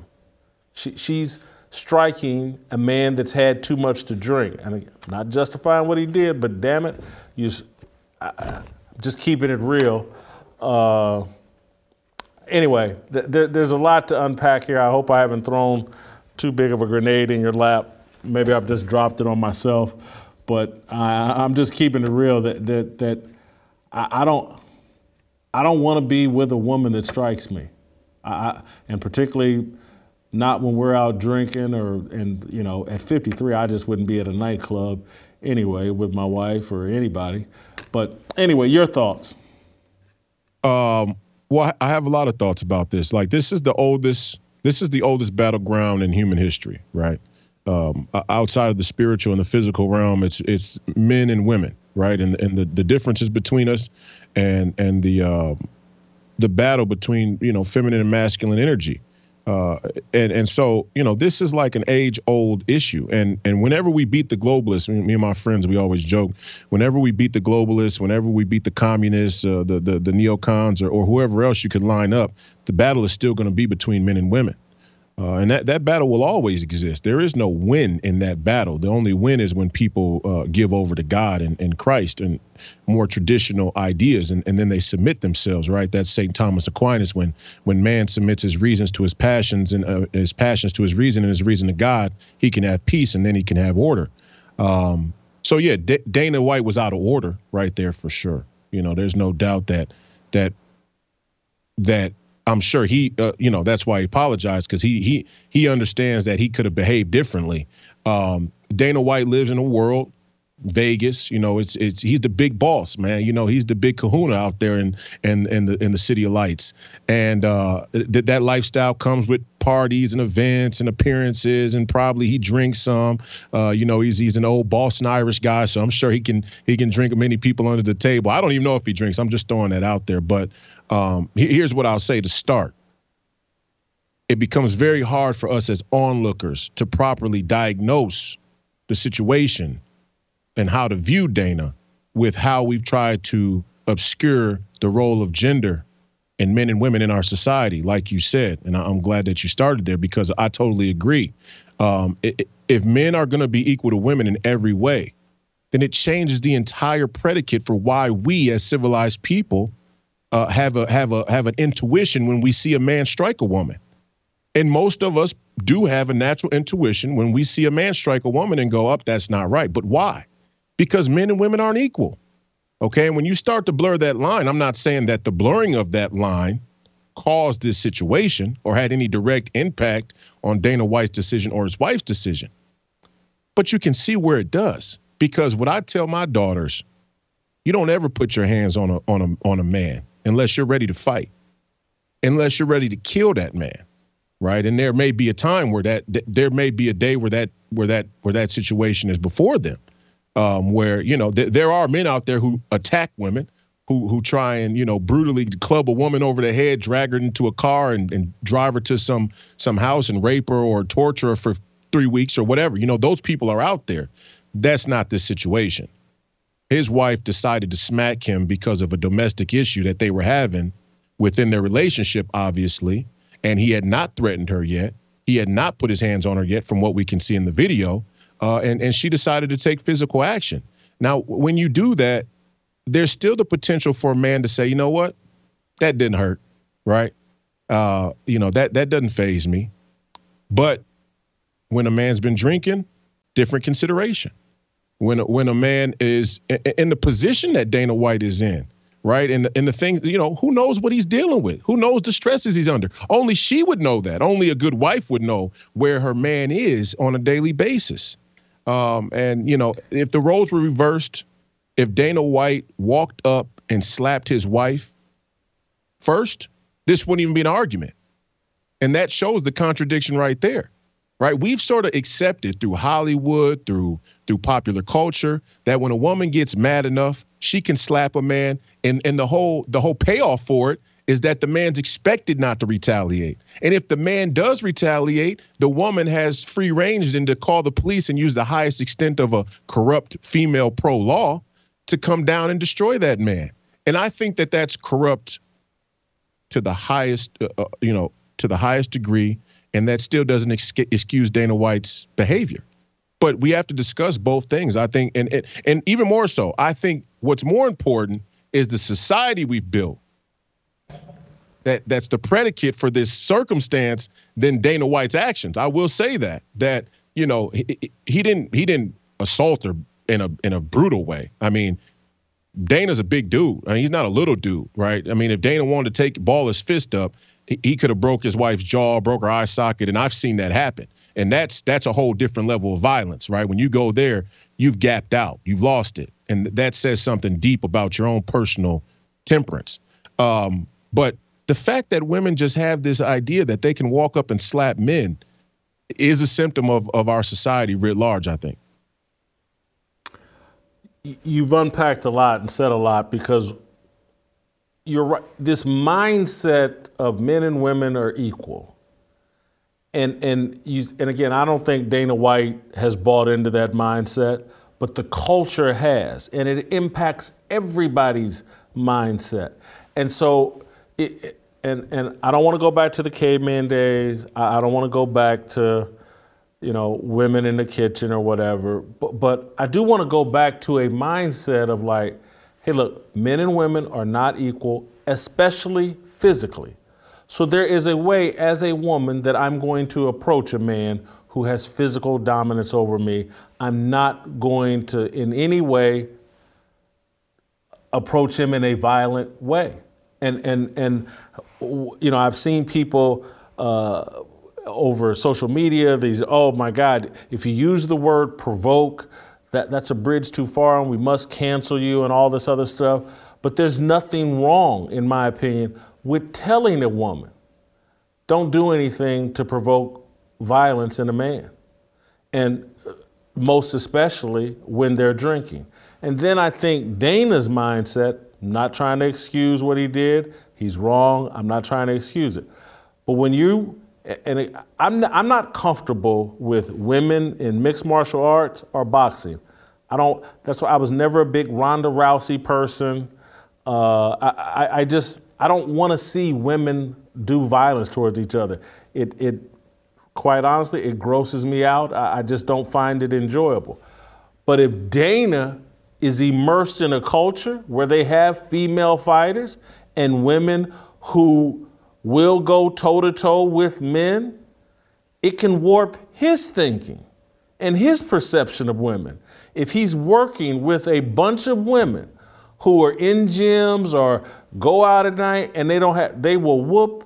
She's striking a man that's had too much to drink. And I'm not justifying what he did, but damn it, just keeping it real. Anyway, there's a lot to unpack here. I hope I haven't thrown too big of a grenade in your lap. Maybe I've just dropped it on myself. But I'm just keeping it real that I don't want to be with a woman that strikes me, and particularly not when we're out drinking at 53, I just wouldn't be at a nightclub anyway with my wife or anybody. But anyway, your thoughts? Well, I have a lot of thoughts about this. Like, this is the oldest battleground in human history, right? Outside of the spiritual and the physical realm, it's men and women, right? And the differences between us and the battle between, feminine and masculine energy. And so, this is like an age-old issue. And whenever we beat the globalists, me and my friends, we always joke, whenever we beat the globalists, whenever we beat the communists, the neocons, or whoever else you could line up, the battle is still going to be between men and women. And that battle will always exist. There is no win in that battle. The only win is when people give over to God and Christ and more traditional ideas, and then they submit themselves, right? That's St. Thomas Aquinas, when man submits his reasons to his passions and his passions to his reason and his reason to God, he can have peace and then he can have order. So yeah, Dana White was out of order right there for sure. There's no doubt that I'm sure he, that's why he apologized, because he understands that he could have behaved differently. Dana White lives in a world, Vegas, he's the big boss, man. He's the big kahuna out there in the City of Lights, and that lifestyle comes with parties and events and appearances, and probably he drinks some. He's an old Boston Irish guy, so I'm sure he can drink many people under the table. I don't even know if he drinks. I'm just throwing that out there, but. Here's what I'll say to start. It becomes very hard for us as onlookers to properly diagnose the situation and how to view Dana with how we've tried to obscure the role of gender and men and women in our society, like you said. And I'm glad that you started there, because I totally agree. If men are going to be equal to women in every way, then it changes the entire predicate for why we as civilized people have an intuition when we see a man strike a woman. And most of us do have a natural intuition when we see a man strike a woman and go, up, that's not right. But why? Because men and women aren't equal. Okay. And when you start to blur that line, I'm not saying that the blurring of that line caused this situation or had any direct impact on Dana White's decision or his wife's decision. But you can see where it does, because what I tell my daughters, you don't ever put your hands on a man unless you're ready to fight, unless you're ready to kill that man, right? And there may be a time where there may be a day where that situation is before them, where there are men out there who attack women, who try and brutally club a woman over the head, drag her into a car, and drive her to some house and rape her or torture her for 3 weeks or whatever. Those people are out there. That's not the situation. His wife decided to smack him because of a domestic issue that they were having within their relationship, obviously, and he had not threatened her yet. He had not put his hands on her yet, from what we can see in the video, and she decided to take physical action. Now, when you do that, there's still the potential for a man to say, you know what, that didn't hurt, right? That doesn't faze me. But when a man's been drinking, different consideration. When a man is in the position that Dana White is in, right? And the thing, who knows what he's dealing with? Who knows the stresses he's under? Only she would know that. Only a good wife would know where her man is on a daily basis. And if the roles were reversed, if Dana White walked up and slapped his wife first, this wouldn't even be an argument. And that shows the contradiction right there, right? We've sort of accepted through Hollywood, through popular culture, that when a woman gets mad enough, she can slap a man, and the whole payoff for it is that the man's expected not to retaliate. And if the man does retaliate, the woman has free range then to call the police and use the highest extent of a corrupt female pro-law to come down and destroy that man. And I think that that's corrupt to the highest, to the highest degree, and that still doesn't excuse Dana White's behavior. But we have to discuss both things, I think, and even more so, I think what's more important is the society we've built. That's the predicate for this circumstance than Dana White's actions. I will say that he didn't assault her in a brutal way. I mean, Dana's a big dude. I mean, he's not a little dude, right? I mean, if Dana wanted to ball his fist up, he could have broke his wife's jaw, broke her eye socket, and I've seen that happen. And that's a whole different level of violence, right? When you go there, you've gapped out, you've lost it, and that says something deep about your own personal temperance. But the fact that women just have this idea that they can walk up and slap men is a symptom of our society writ large, I think. You've unpacked a lot and said a lot, because you're right. This mindset of men and women are equal. And again, I don't think Dana White has bought into that mindset, but the culture has, and it impacts everybody's mindset. And so, and I don't want to go back to the caveman days. I don't want to go back to, women in the kitchen or whatever. But I do want to go back to a mindset of like, hey, look, men and women are not equal, especially physically. So there is a way as a woman that I'm going to approach a man who has physical dominance over me. I'm not going to in any way approach him in a violent way. And I've seen people over social media, oh my God, if you use the word provoke, that's a bridge too far and we must cancel you and all this other stuff. But there's nothing wrong, in my opinion, with telling a woman, don't do anything to provoke violence in a man. And most especially when they're drinking. And then I think Dana's mindset, I'm not trying to excuse what he did, he's wrong, I'm not trying to excuse it. But when I'm not comfortable with women in mixed martial arts or boxing. That's why I was never a big Ronda Rousey person. I don't want to see women do violence towards each other. It quite honestly, it grosses me out. I just don't find it enjoyable. But if Dana is immersed in a culture where they have female fighters and women who will go toe-to-toe with men, it can warp his thinking and his perception of women. If he's working with a bunch of women who are in gyms or go out at night and they will whoop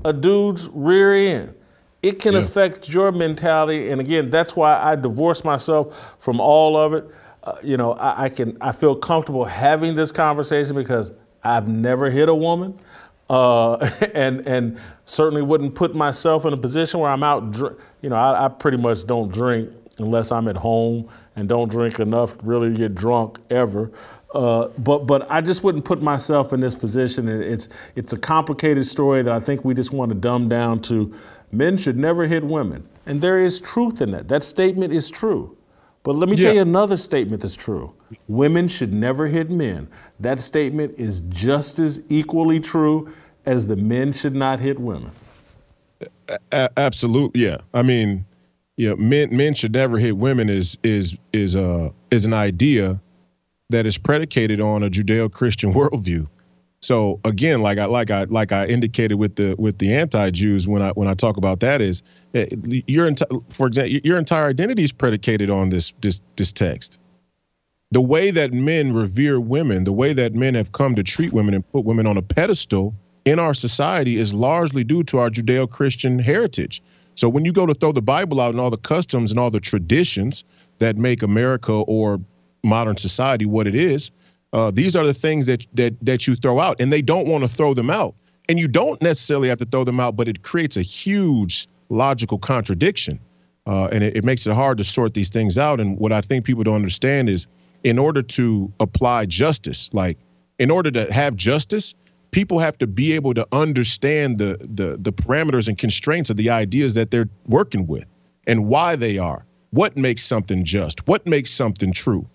a dude's rear end, it can affect your mentality. And again, that's why I divorced myself from all of it. I feel comfortable having this conversation because I've never hit a woman. And certainly wouldn't put myself in a position where I'm out, I pretty much don't drink unless I'm at home and don't drink enough to really get drunk ever. But I just wouldn't put myself in this position. It's a complicated story that I think we just want to dumb down to men should never hit women. And there is truth in that. That statement is true. But let me tell you another statement that's true. Women should never hit men. That statement is just as equally true as the men should not hit women. Absolutely, yeah. I mean, men should never hit women is an idea that is predicated on a Judeo-Christian worldview. So again, like I indicated with the anti-Jews when I talk about that is for example, your entire identity is predicated on this text. The way that men revere women, the way that men have come to treat women and put women on a pedestal in our society is largely due to our Judeo-Christian heritage. So when you go to throw the Bible out and all the customs and all the traditions that make America or modern society what it is, these are the things that you throw out, and they don't want to throw them out. And you don't necessarily have to throw them out, but it creates a huge logical contradiction, and it makes it hard to sort these things out. And what I think people don't understand is, in order to apply justice, like in order to have justice, people have to be able to understand the parameters and constraints of the ideas that they're working with and why they are. What makes something just? What makes something true?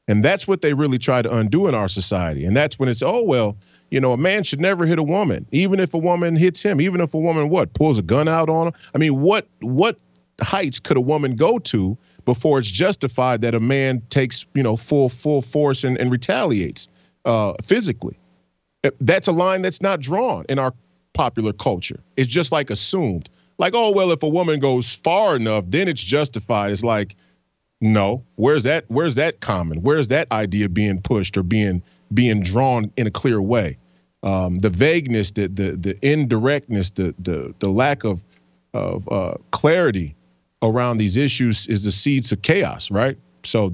And that's what they really try to undo in our society. And that's when it's, oh, well, a man should never hit a woman, even if a woman hits him, even if a woman, pulls a gun out on him. I mean, what heights could a woman go to before it's justified that a man takes, full force and retaliates physically? That's a line that's not drawn in our popular culture. It's just like assumed. Like, oh, well, if a woman goes far enough, then it's justified. It's like, no, where's that common? Where's that idea being pushed or being drawn in a clear way? The vagueness, the indirectness, the lack of clarity around these issues is the seeds of chaos, right? So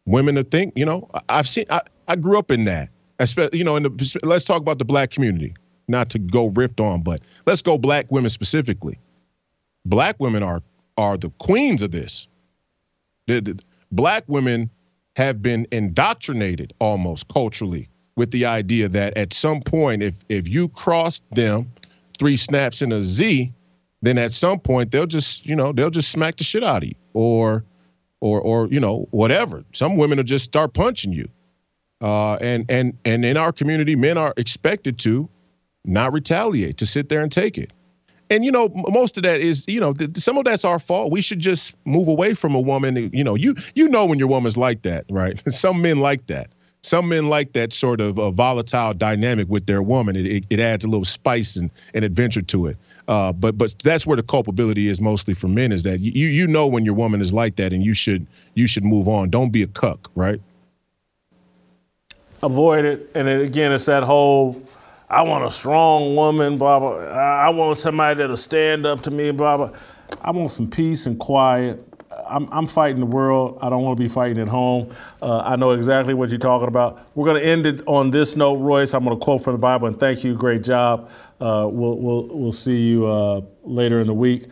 women to think, I grew up in that. Let's talk about the black community, not to go rift on, but let's go black women specifically. Black women are the queens of this. The black women have been indoctrinated almost culturally with the idea that at some point, if you cross them 3 snaps in a Z, then at some point they'll just smack the shit out of you or whatever. Some women will just start punching you. And in our community, men are expected to not retaliate, to sit there and take it. And, most of that is, some of that's our fault. We should just move away from a woman. When your woman's like that, right? Some men like that. Some men like that sort of volatile dynamic with their woman. It adds a little spice and adventure to it. But that's where the culpability is mostly for men, is that when your woman is like that, and you should move on. Don't be a cuck, right? Avoid it. And again, it's that whole, I want a strong woman, blah, blah. I want somebody that'll stand up to me, blah, blah. I want some peace and quiet. I'm fighting the world. I don't want to be fighting at home. I know exactly what you're talking about. We're going to end it on this note, Royce. I'm going to quote from the Bible, and thank you. Great job. We'll see you later in the week.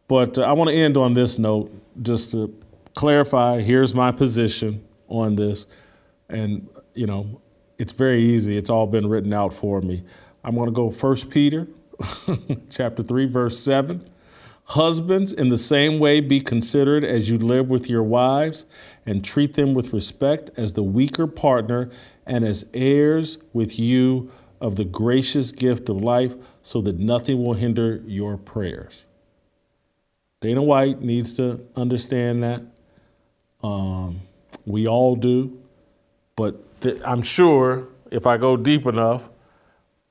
But I want to end on this note, just to clarify. Here's my position on this. And, it's very easy. It's all been written out for me. I'm going to go 1 Peter chapter 3, verse 7. Husbands, in the same way, be considerate as you live with your wives, and treat them with respect as the weaker partner and as heirs with you of the gracious gift of life, so that nothing will hinder your prayers. Dana White needs to understand that. We all do. But I'm sure if I go deep enough,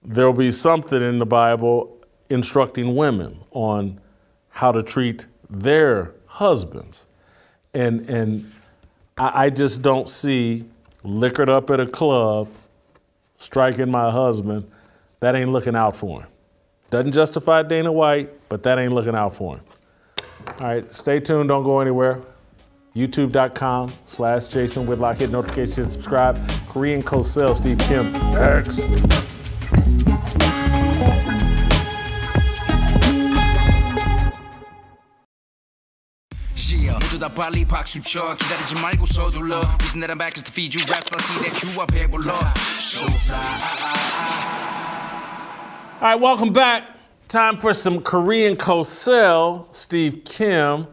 there'll be something in the Bible instructing women on how to treat their husbands. And I just don't see liquored up at a club, striking my husband. That ain't looking out for him. Doesn't justify Dana White, but that ain't looking out for him. All right, stay tuned, don't go anywhere. YouTube.com/Jason Whitlock. Hit notifications, subscribe. Korean Cosell, Steve Kim, X. Yeah. 모두 다 빨리 박수 쳐 기다리지 말고 서둘러 Reason that I'm back is to feed you raps I see that you are 배불러 So fly All right, welcome back. Time for some Korean Cosell, Steve Kim.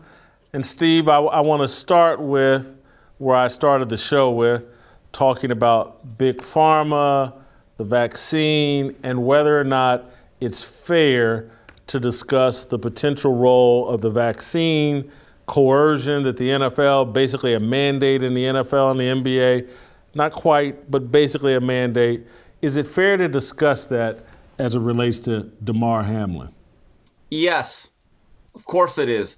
And Steve, I want to start with where I started the show with, talking about Big Pharma, the vaccine, and whether or not it's fair to discuss the potential role of the vaccine, coercion that the NFL, basically a mandate in the NFL and the NBA, not quite, but basically a mandate. Is it fair to discuss that as it relates to Damar Hamlin? Yes, of course it is.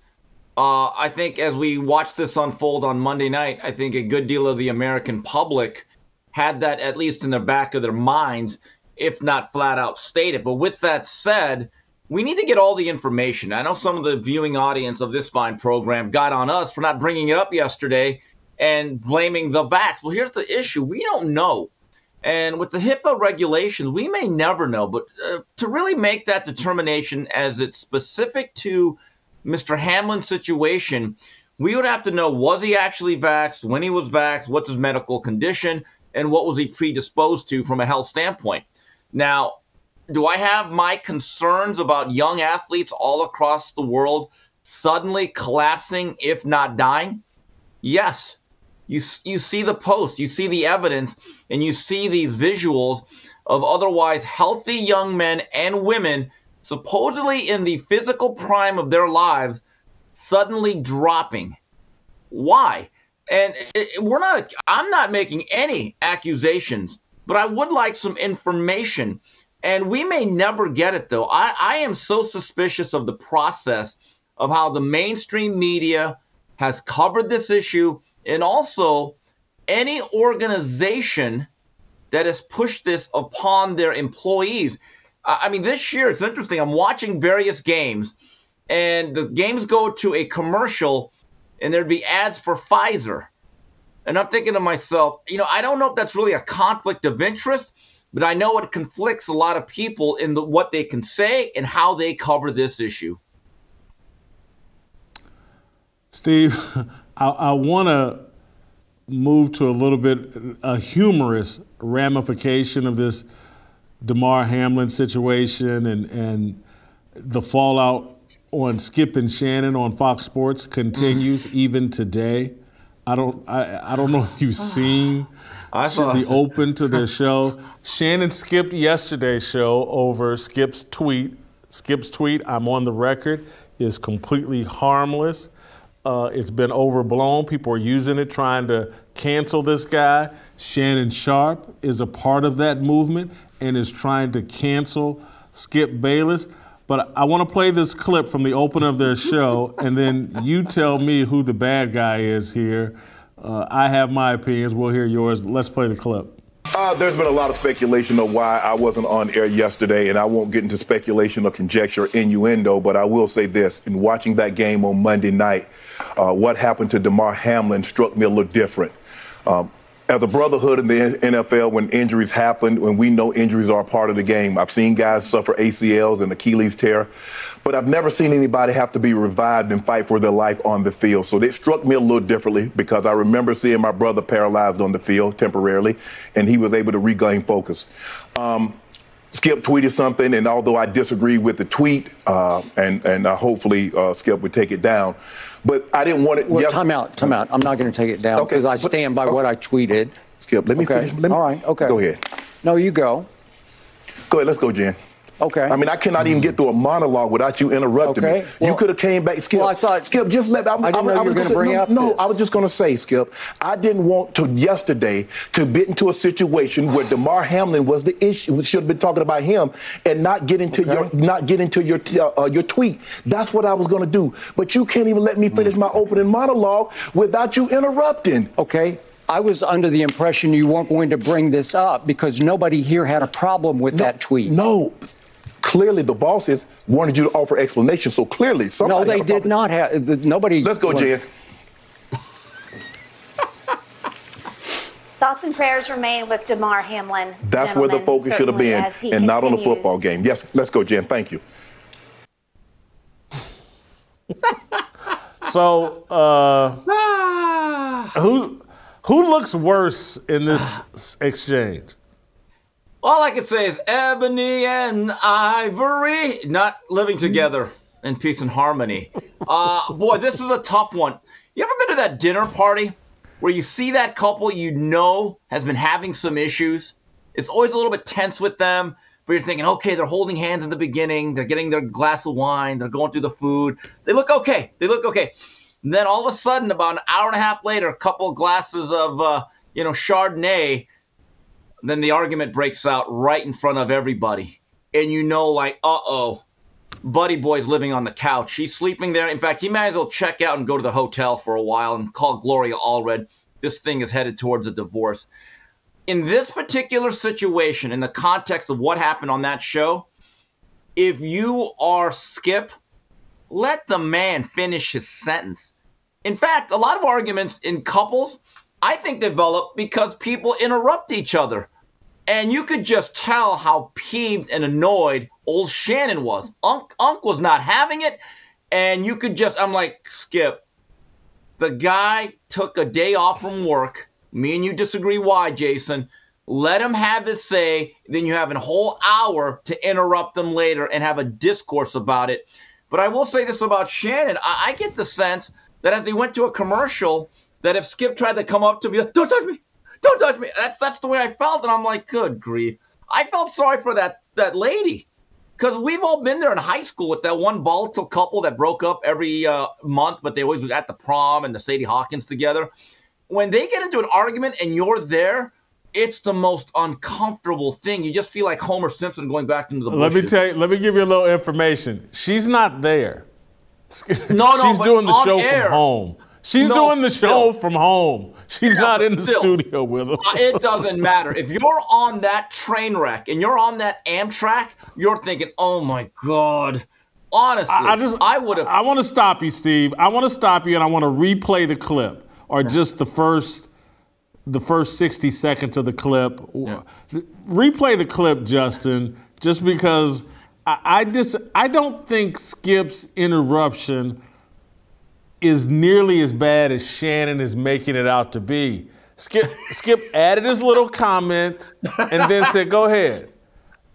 I think as we watched this unfold on Monday night, I think a good deal of the American public had that at least in the back of their minds, if not flat out stated. But with that said, we need to get all the information. I know some of the viewing audience of this fine program got on us for not bringing it up yesterday and blaming the vax. Well, here's the issue. We don't know. And with the HIPAA regulations, we may never know. But to really make that determination as it's specific to Mr. Hamlin's situation, we would have to know, was he actually vaxxed, when he was vaxxed, what's his medical condition, and what was he predisposed to from a health standpoint. Now, do I have my concerns about young athletes all across the world suddenly collapsing, if not dying? Yes. You see the posts, you see the evidence, and you see these visuals of otherwise healthy young men and women supposedly in the physical prime of their lives suddenly dropping. Why? And I'm not making any accusations, but I would like some information. And we may never get it, though. I am so suspicious of the process of how the mainstream media has covered this issue, and also any organization that has pushed this upon their employees. I mean, this year, it's interesting. I'm watching various games, and the games go to a commercial, and there'd be ads for Pfizer. And I'm thinking to myself, I don't know if that's really a conflict of interest, but I know it conflicts a lot of people in what they can say and how they cover this issue. Steve, I want to move to a little bit a humorous ramification of this Damar Hamlin situation, and the fallout on Skip and Shannon on Fox Sports continues even today. I don't know if you've seen the open to their show. Shannon skipped yesterday's show over Skip's tweet. Skip's tweet, I'm on the record, is completely harmless. It's been overblown. People are using it, trying to cancel this guy. Shannon Sharp is a part of that movement and is trying to cancel Skip Bayless. But I want to play this clip from the open of their show, and then you tell me who the bad guy is here. I have my opinions. We'll hear yours. Let's play the clip. There's been a lot of speculation of why I wasn't on air yesterday, and I won't get into speculation or conjecture, innuendo, but I will say this. In watching that game on Monday night, what happened to Damar Hamlin struck me a little different. As a brotherhood in the NFL, when injuries happen, when we know injuries are a part of the game, I've seen guys suffer ACLs and Achilles tear, but I've never seen anybody have to be revived and fight for their life on the field. So it struck me a little differently because I remember seeing my brother paralyzed on the field temporarily, and he was able to regain focus. Skip tweeted something, and although I disagree with the tweet, and hopefully Skip would take it down, but I didn't want it. Well, time out. I'm not going to take it down because I stand by what I tweeted. Skip, let me finish. All right, okay. Go ahead. No, you go. Go ahead, let's go, Jen. Okay. I mean, I cannot even get through a monologue without you interrupting me. Well, you could have came back, Skip. Well, I thought, Skip, just let. I didn't know you were going to bring up No, this. I was just going to say, Skip, I didn't want to yesterday to get into a situation where Damar Hamlin was the issue. We should have been talking about him and not get into your tweet. That's what I was going to do. But you can't even let me finish my opening monologue without you interrupting. Okay. I was under the impression you weren't going to bring this up because nobody here had a problem with that tweet. No. Clearly, the bosses wanted you to offer explanations, so clearly somebody. No, they did not have. Nobody. Let's go, Jen. Thoughts and prayers remain with Damar Hamlin. That's where the focus should have been, and not on the football game. Yes, let's go, Jen. Thank you. So, who looks worse in this exchange? All I can say is Ebony and Ivory not living together in peace and harmony. Boy, this is a tough one. You ever been to that dinner party where you see that couple you know has been having some issues? It's always a little bit tense with them, but you're thinking, okay, they're holding hands in the beginning. They're getting their glass of wine. They're going through the food. They look okay. And then all of a sudden, about an hour and a half later, a couple of glasses of, Chardonnay, then the argument breaks out right in front of everybody. And you know, like, uh-oh, Buddy Boy's living on the couch. He's sleeping there. In fact, he might as well check out and go to the hotel for a while and call Gloria Allred. This thing is headed towards a divorce. In this particular situation, in the context of what happened on that show, if you are Skip, let the man finish his sentence. In fact, a lot of arguments in couples, I think, develop because people interrupt each other. And you could just tell how peeved and annoyed old Shannon was. Unc was not having it. And you could just, I'm like, Skip, the guy took a day off from work. Me and you disagree why, Jason. Let him have his say. Then you have a whole hour to interrupt him later and have a discourse about it. But I will say this about Shannon. I get the sense that as they went to a commercial, that if Skip tried to come up to me, don't touch me. Don't touch me. That's the way I felt. And I'm like, good grief. I felt sorry for that lady. Because we've all been there in high school with that one volatile couple that broke up every month, but they always was at the prom and the Sadie Hawkins together. When they get into an argument and you're there, it's the most uncomfortable thing. You just feel like Homer Simpson going back into the bushes. Let me give you a little information. She's not there. She's No, doing the show air. from home. She's doing the show from home. She's not in the studio with him. It doesn't matter. If you're on that train wreck and you're on that Amtrak, you're thinking, oh, my God. Honestly, I would have. I want to stop you, Steve. I want to stop you, and I want to replay the clip, or just the first 60 seconds of the clip. Yeah. Replay the clip, Justin, just because I don't think Skip's interruption is nearly as bad as Shannon is making it out to be. Skip added his little comment and then said, go ahead.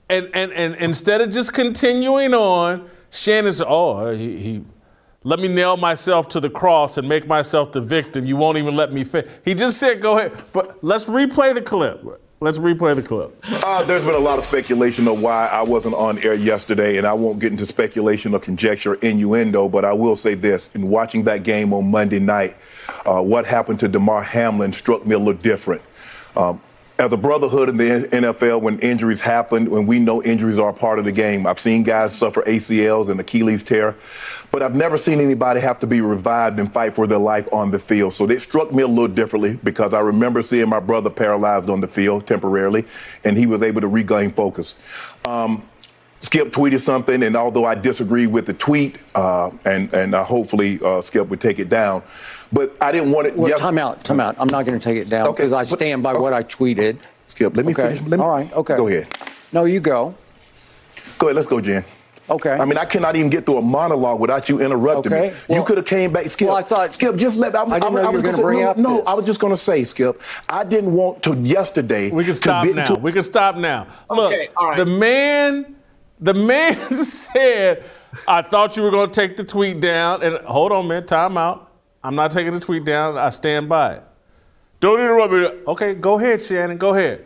And instead of just continuing on, Shannon said, he let me nail myself to the cross and make myself the victim. You won't even let me He just said, go ahead. But let's replay the clip. There's been a lot of speculation of why I wasn't on air yesterday, and I won't get into speculation or conjecture, innuendo, but I will say this. In watching that game on Monday night, what happened to Damar Hamlin struck me a little different. As a brotherhood in the NFL, when injuries happen, when we know injuries are a part of the game, I've seen guys suffer ACLs and Achilles tear, but I've never seen anybody have to be revived and fight for their life on the field. So it struck me a little differently because I remember seeing my brother paralyzed on the field temporarily, and he was able to regain focus. Skip tweeted something, and although I disagree with the tweet, and hopefully Skip would take it down, but I didn't want it. Well, time out. I'm not going to take it down because I stand by what I tweeted. Skip, let me finish. All right, okay. Go ahead. No, you go. Go ahead, let's go, Jen. Okay. I mean, I cannot even get through a monologue without you interrupting me. Well, you could have came back. Skip, well, I thought, Skip, just let. I didn't know you were going to bring up No, this. I was just going to say, Skip, I didn't want to yesterday. We can stop now. Look, okay, all right. The man said, I thought you were going to take the tweet down. And hold on, man, time out. I'm not taking the tweet down. I stand by it. Don't interrupt me. Okay, go ahead, Shannon. Go ahead.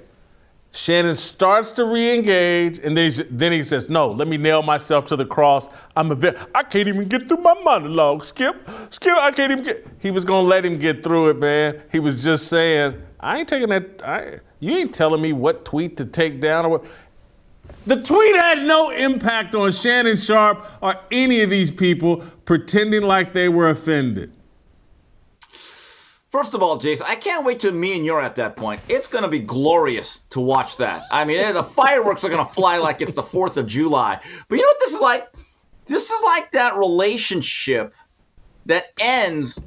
Shannon starts to re-engage, and then he says, no, let me nail myself to the cross. I can't even get through my monologue, Skip, I can't even get. He was going to let him get through it, man. He was just saying, I ain't taking that. You ain't telling me what tweet to take down or what. The tweet had no impact on Shannon Sharpe or any of these people pretending like they were offended. First of all, Jason, I can't wait till me and you're at that point. It's going to be glorious to watch that. I mean, the fireworks are going to fly like it's the 4th of July. But you know what this is like? This is like that relationship that ends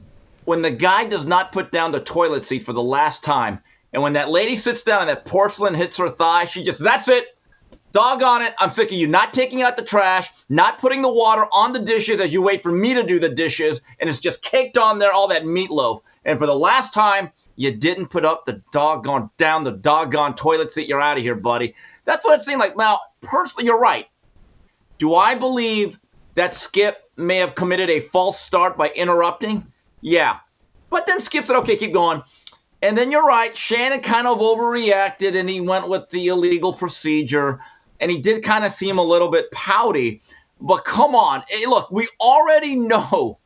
when the guy does not put down the toilet seat for the last time. And when that lady sits down and that porcelain hits her thigh, she just, that's it. doggone it, I'm sick of you not taking out the trash, not putting the water on the dishes as you wait for me to do the dishes, and it's just caked on there, all that meatloaf. And for the last time, you didn't put up the doggone toilet seat. You're out of here, buddy. That's what it seemed like. Now, personally, you're right. Do I believe that Skip may have committed a false start by interrupting? Yeah. But then Skip said, okay, keep going. And then you're right. Shannon kind of overreacted, and he went with the illegal procedure. And he did kind of seem a little bit pouty. But come on. Hey, look, we already know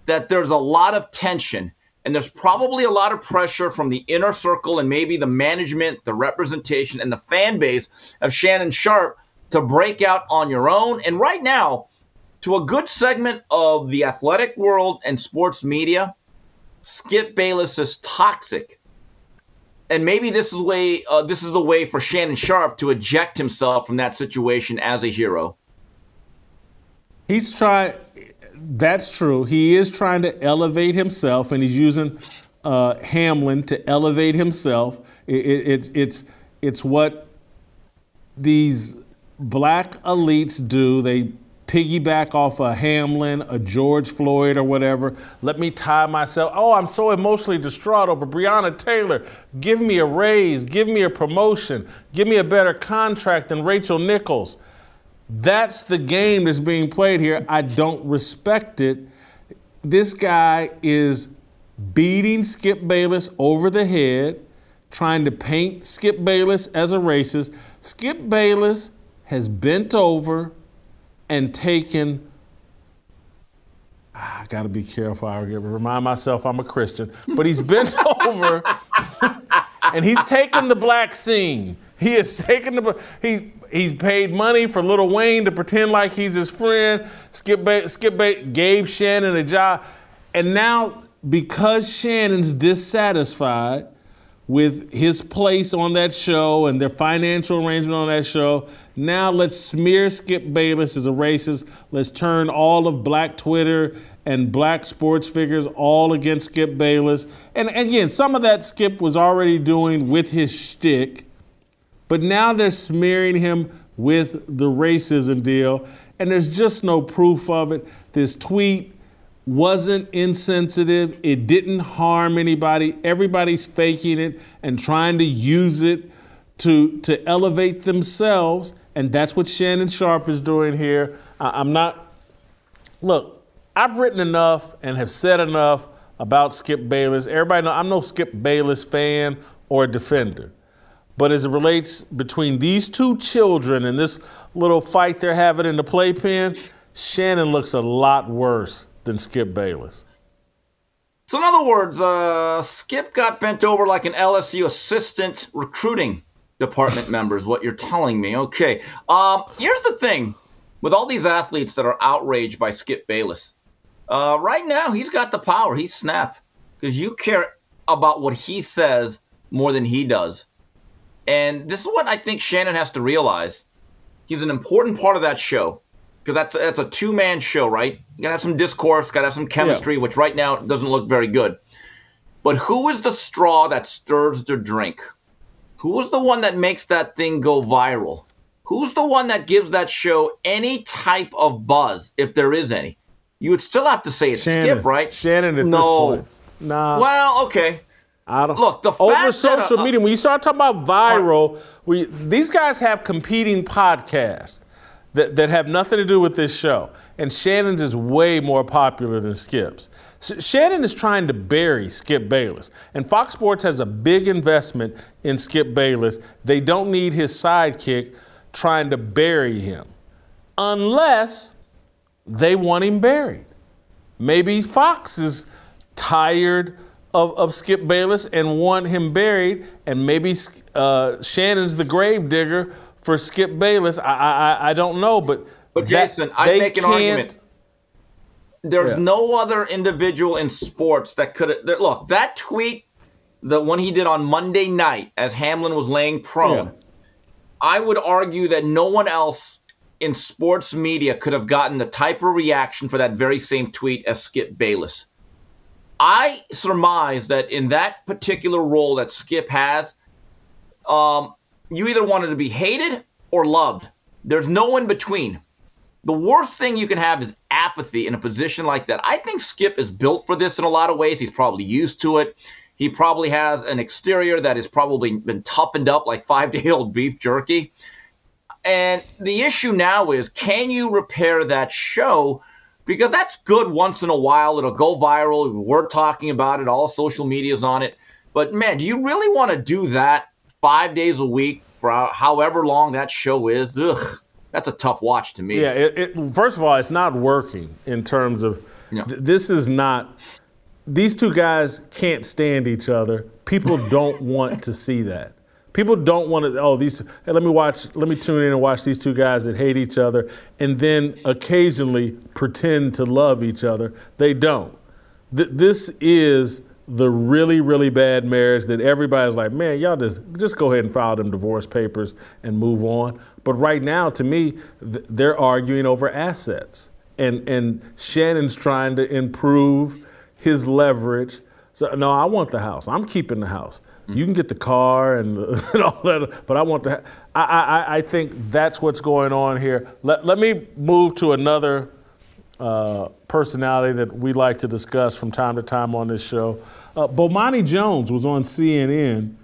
that there's a lot of tension. And there's probably a lot of pressure from the inner circle and maybe the management, the representation, and the fan base of Shannon Sharpe to break out on your own. And right now, to a good segment of the athletic world and sports media, Skip Bayless is toxic. And maybe this is the way for Shannon Sharpe to eject himself from that situation as a hero. He's trying. That's true. He is trying to elevate himself, and he's using Hamlin to elevate himself. It's what these black elites do. They piggyback off a Hamlin, a George Floyd, or whatever. Let me tie myself. Oh, I'm so emotionally distraught over Breonna Taylor. Give me a raise. Give me a promotion. Give me a better contract than Rachel Nichols. That's the game that's being played here. I don't respect it. This guy is beating Skip Bayless over the head, trying to paint Skip Bayless as a racist. Skip Bayless has bent over and taken, I got to be careful. I remind myself I'm a Christian, but he's bent over and he's taken the black scene. He has taken he's paid money for Lil Wayne to pretend like he's his friend. Skip gave Shannon a job. And now, because Shannon's dissatisfied with his place on that show and their financial arrangement on that show, now let's smear Skip Bayless as a racist. Let's turn all of black Twitter and black sports figures all against Skip Bayless. And again, some of that Skip was already doing with his shtick, but now they're smearing him with the racism deal, and there's just no proof of it. This tweet wasn't insensitive. It didn't harm anybody. Everybody's faking it and trying to use it to elevate themselves, and that's what Shannon Sharpe is doing here. Look, I've written enough and have said enough about Skip Bayless. Everybody knows I'm no Skip Bayless fan or defender. But as it relates between these two children and this little fight they're having in the playpen, Shannon looks a lot worse than Skip Bayless. So in other words, Skip got bent over like an LSU assistant recruiting department member is what you're telling me. Okay. Here's the thing with all these athletes that are outraged by Skip Bayless. Right now, he's got the power. He's snap because you care about what he says more than he does. And this is what I think Shannon has to realize. He's an important part of that show because that's a two-man show, right? You got to have some discourse, got to have some chemistry, which right now doesn't look very good. But who is the straw that stirs the drink? Who is the one that makes that thing go viral? Who's the one that gives that show any type of buzz, if there is any? You would still have to say it's Shannon, Skip, right? Shannon at this point. Nah. Well, okay. Look, the over social media, when you start talking about viral, these guys have competing podcasts that have nothing to do with this show. And Shannon's is way more popular than Skip's. Shannon is trying to bury Skip Bayless. And Fox Sports has a big investment in Skip Bayless. They don't need his sidekick trying to bury him. Unless they want him buried. Maybe Fox is tired of Skip Bayless and want him buried, and maybe Shannon's the grave digger for Skip Bayless. I don't know, but Jason, I make an argument. There's no other individual in sports that could have. Look, that tweet, the one he did on Monday night as Hamlin was laying prone, I would argue that no one else in sports media could have gotten the type of reaction for that very same tweet as Skip Bayless. I surmise that in that particular role that Skip has, you either wanted to be hated or loved. There's no in between. The worst thing you can have is apathy in a position like that. I think Skip is built for this in a lot of ways. He's probably used to it. He probably has an exterior that has probably been toughened up like 5-day-old beef jerky. And the issue now is, can you repair that show? Because that's good once in a while. It'll go viral. We're talking about it. All social media's on it. But, man, do you really want to do that 5 days a week for however long that show is? Ugh, that's a tough watch to me. Yeah, first of all, it's not working in terms of this is not – these two guys can't stand each other. People don't want to see that. People don't want to, hey, let me tune in and watch these two guys that hate each other and then occasionally pretend to love each other. They don't. This is the really, really bad marriage that everybody's like, man, y'all just go ahead and file them divorce papers and move on. But right now, to me, they're arguing over assets. And Shannon's trying to improve his leverage. So, no, I want the house. I'm keeping the house. You can get the car and all that, but I want the. I think that's what's going on here. Let me move to another personality that we like to discuss from time to time on this show. Bomani Jones was on CNN.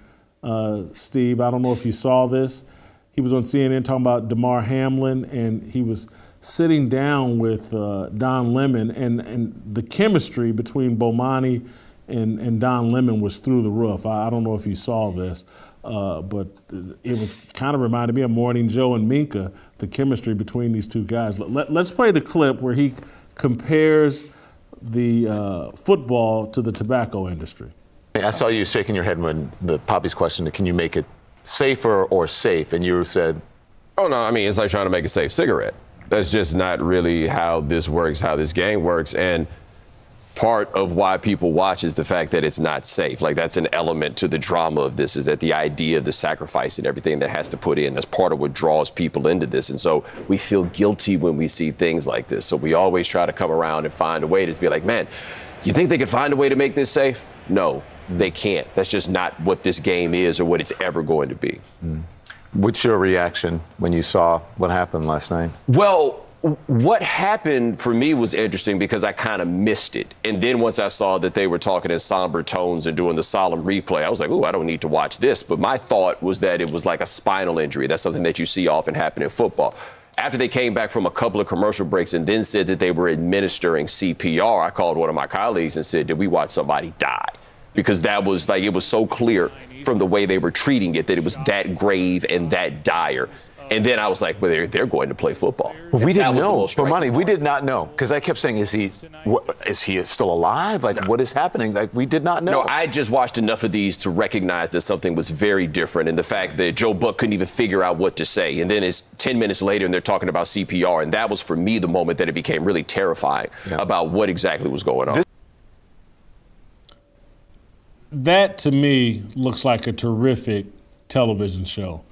Steve, I don't know if you saw this. He was on CNN talking about Damar Hamlin, and he was sitting down with Don Lemon, and the chemistry between Bomani and Don Lemon was through the roof. I don't know if you saw this, but it was kind of reminded me of Morning Joe and Minka, the chemistry between these two guys. Let's play the clip where he compares the football to the tobacco industry. I saw you shaking your head when the Poppy's question, can you make it safer or safe? And you said, oh, no, I mean, it's like trying to make a safe cigarette. That's just not really how this works, how this game works. And part of why people watch is the fact that it's not safe. Like, that's an element to the drama of this, is that the idea of the sacrifice and everything that has to put in, that's part of what draws people into this. And so we feel guilty when we see things like this. So we always try to come around and find a way to be like, man, you think they could find a way to make this safe? No, they can't. That's just not what this game is or what it's ever going to be. What's your reaction when you saw what happened last night? Well, what happened for me was interesting because I kind of missed it. And then once I saw that they were talking in somber tones and doing the solemn replay, I was like, ooh, I don't need to watch this. But my thought was that it was like a spinal injury. That's something that you see often happen in football. After they came back from a couple of commercial breaks and then said that they were administering CPR, I called one of my colleagues and said, did we watch somebody die? Because that was like, it was so clear from the way they were treating it that it was that grave and that dire. And then I was like, well, they're going to play football. Well, we didn't know. Bomani, we did not know. Because I kept saying, is he still alive? Like, what is happening? Like, we did not know. No, I just watched enough of these to recognize that something was very different. And the fact that Joe Buck couldn't even figure out what to say. And then it's 10 minutes later and they're talking about CPR. And that was, for me, the moment that it became really terrifying about what exactly was going on. That, to me, looks like a terrific television show.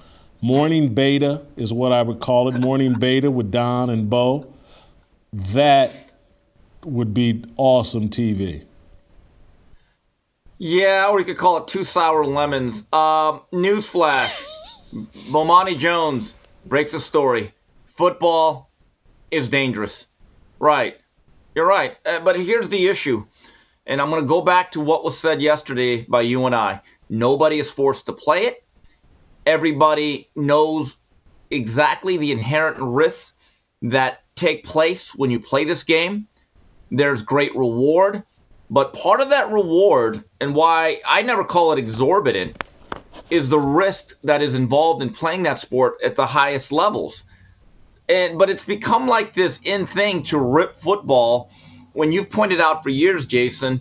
Morning Beta is what I would call it. Morning Beta with Don and Bo. That would be awesome TV. Yeah, or you could call it Two Sour Lemons. Newsflash. Bomani Jones breaks a story. Football is dangerous. Right. You're right. But here's the issue. And I'm going to go back to what was said yesterday by you and I. Nobody is forced to play it. Everybody knows exactly the inherent risks that take place when you play this game. There's great reward, but part of that reward, and why I never call it exorbitant, is the risk that is involved in playing that sport at the highest levels. But it's become like this in thing to rip football. When you've pointed out for years, Jason,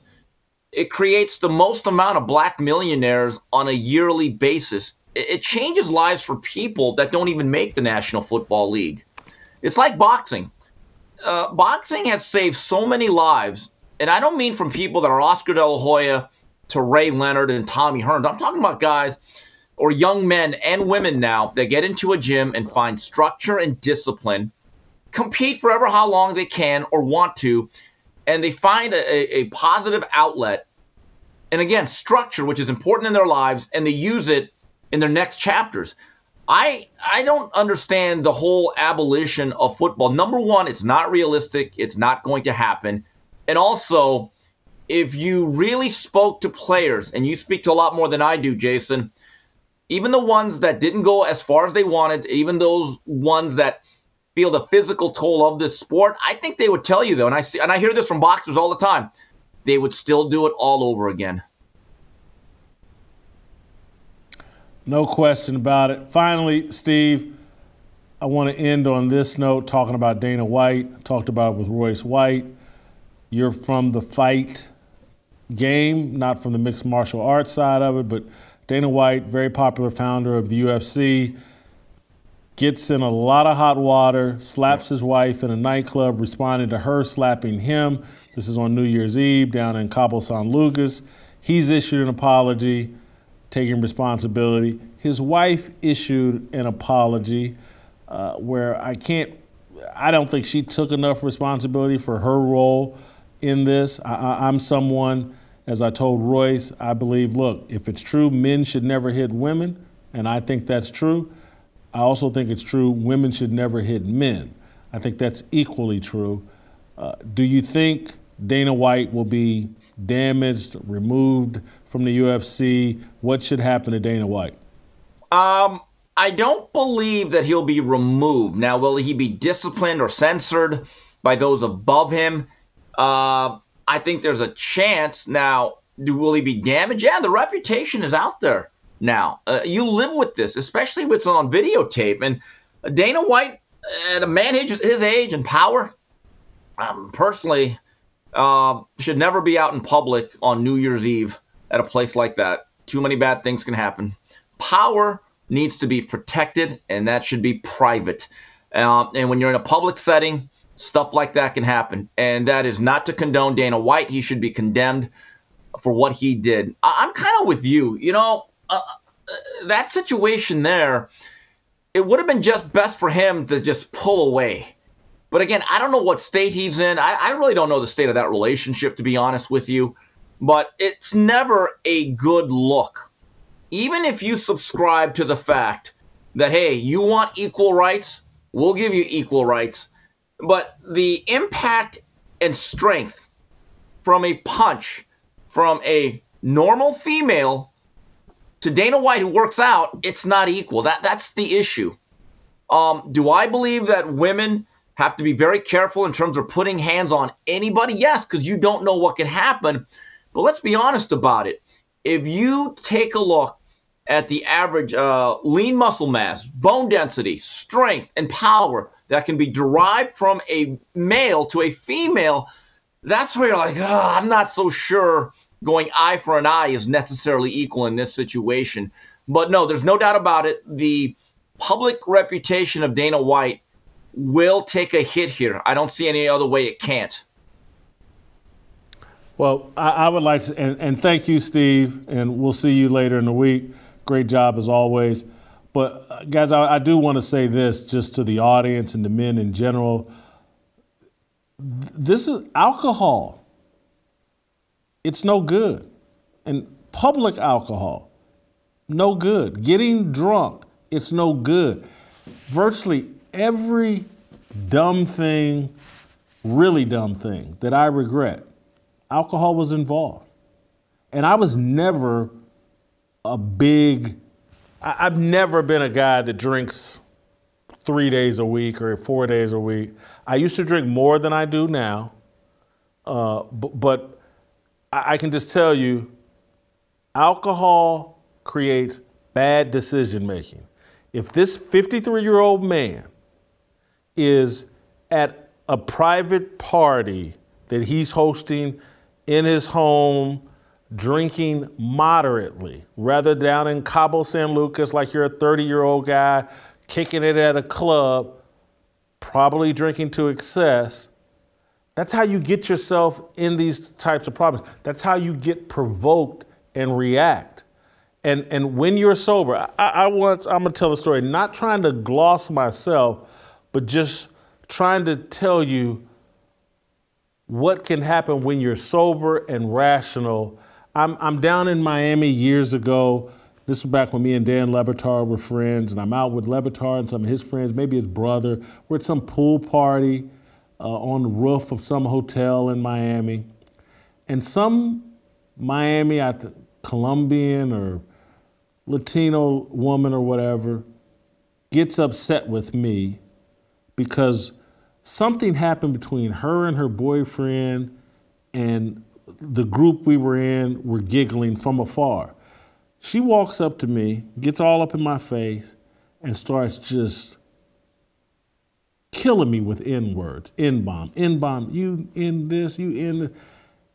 it creates the most amount of black millionaires on a yearly basis. It changes lives for people that don't even make the National Football League. It's like boxing. Boxing has saved so many lives, and I don't mean from people that are Oscar De La Hoya to Ray Leonard and Tommy Hearns. I'm talking about guys or young men and women now that get into a gym and find structure and discipline, compete forever how long they can or want to, and they find a positive outlet. And again, structure, which is important in their lives, and they use it in their next chapters. I don't understand the whole abolition of football. Number one, it's not realistic. It's not going to happen. And also, if you really spoke to players, and you speak to a lot more than I do, Jason, even the ones that didn't go as far as they wanted, even those ones that feel the physical toll of this sport, I think they would tell you, though, and I hear this from boxers all the time, they would still do it all over again. No question about it. Finally, Steve, I want to end on this note talking about Dana White. I talked about it with Royce White. You're from the fight game, not from the mixed martial arts side of it, but Dana White, very popular founder of the UFC, gets in a lot of hot water, slaps his wife in a nightclub, responding to her slapping him. This is on New Year's Eve down in Cabo San Lucas. He's issued an apology, taking responsibility. His wife issued an apology where I don't think she took enough responsibility for her role in this. I'm someone, as I told Royce, I believe, look, if it's true, men should never hit women, and I think that's true. I also think it's true women should never hit men. I think that's equally true. Do you think Dana White will be damaged, removed from the UFC? What should happen to Dana White? I don't believe that he'll be removed. Now, will he be disciplined or censored by those above him? I think there's a chance. Now, will he be damaged? Yeah, the reputation is out there now. You live with this, especially if it's on videotape. And Dana White, at a man his age and power, personally, should never be out in public on New Year's Eve at a place like that. Too many bad things can happen. Power needs to be protected, and that should be private. And when you're in a public setting, stuff like that can happen. And that is not to condone Dana White. He should be condemned for what he did. I'm kind of with you. You know, that situation there, it would have been just best for him to just pull away. But again, I don't know what state he's in. I really don't know the state of that relationship, to be honest with you. But it's never a good look. Even if you subscribe to the fact that, hey, you want equal rights, we'll give you equal rights. But the impact and strength from a punch from a normal female to Dana White, who works out, it's not equal. That's the issue. Do I believe that women have to be very careful in terms of putting hands on anybody? Yes, because you don't know what can happen. But let's be honest about it. If you take a look at the average lean muscle mass, bone density, strength, and power that can be derived from a male to a female, that's where you're like, I'm not so sure going eye for an eye is necessarily equal in this situation. But no, there's no doubt about it. The public reputation of Dana White will take a hit here. I don't see any other way it can't. Well, I would like to, and thank you, Steve, and we'll see you later in the week. Great job as always. But guys, I do want to say this just to the audience and the men in general. This is alcohol. It's no good. And public alcohol, no good. Getting drunk, it's no good. Virtually every dumb thing, really dumb thing that I regret, alcohol was involved. And I was never I've never been a guy that drinks 3 days a week or 4 days a week. I used to drink more than I do now, but I can just tell you, alcohol creates bad decision making. If this 53-year-old man is at a private party that he's hosting in his home, drinking moderately, rather down in Cabo San Lucas like you're a 30-year-old guy, kicking it at a club, probably drinking to excess, that's how you get yourself in these types of problems. That's how you get provoked and react. And when you're sober, I'm going to tell a story, not trying to gloss myself, but just trying to tell you what can happen when you're sober and rational. I'm down in Miami years ago, This was back when me and Dan Le Batard were friends, and I'm out with Le Batard and some of his friends, maybe his brother. We're at some pool party on the roof of some hotel in Miami. And some Miami, Colombian or Latino woman or whatever, gets upset with me because something happened between her and her boyfriend, and the group we were in were giggling from afar. She walks up to me, gets all up in my face, and starts just killing me with N-words. N-bomb, you in this, you in this.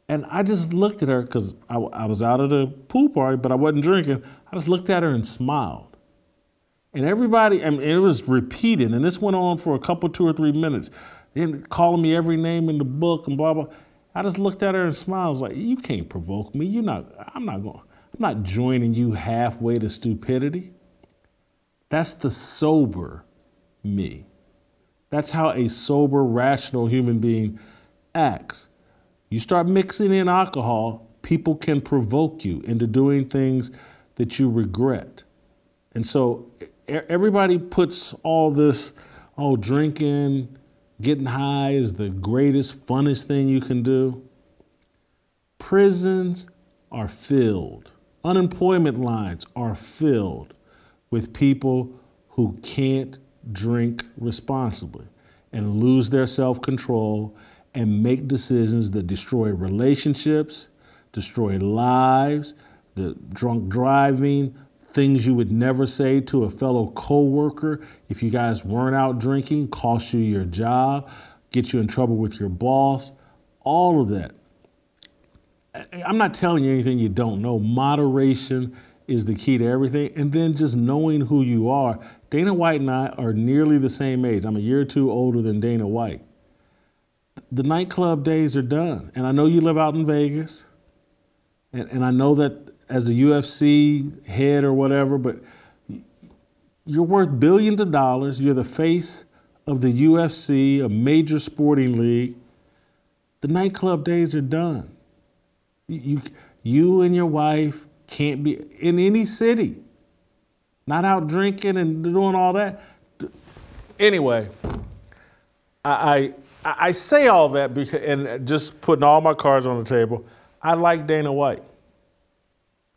And I just looked at her, because I was out of the pool party, but I wasn't drinking. I just looked at her and smiled. And everybody, I mean, it was repeated, and this went on for a couple, 2 or 3 minutes. Then calling me every name in the book and blah, blah. I just looked at her and smiled. I was like, you can't provoke me. I'm not joining you halfway to stupidity. That's the sober me. That's how a sober, rational human being acts. You start mixing in alcohol, people can provoke you into doing things that you regret. And so everybody puts all this, drinking, getting high is the greatest, funnest thing you can do. Prisons are filled. Unemployment lines are filled with people who can't drink responsibly and lose their self-control and make decisions that destroy relationships, destroy lives, the drunk driving, things you would never say to a fellow coworker if you guys weren't out drinking, cost you your job, get you in trouble with your boss, all of that. I'm not telling you anything you don't know. Moderation is the key to everything. And then just knowing who you are. Dana White and I are nearly the same age. I'm a year or two older than Dana White. The nightclub days are done. And I know you live out in Vegas. And I know that as a UFC head or whatever, but you're worth billions of dollars. You're the face of the UFC, a major sporting league. The nightclub days are done. You and your wife can't be in any city, not out drinking and doing all that. Anyway, I say all that because, and just putting all my cards on the table, I like Dana White.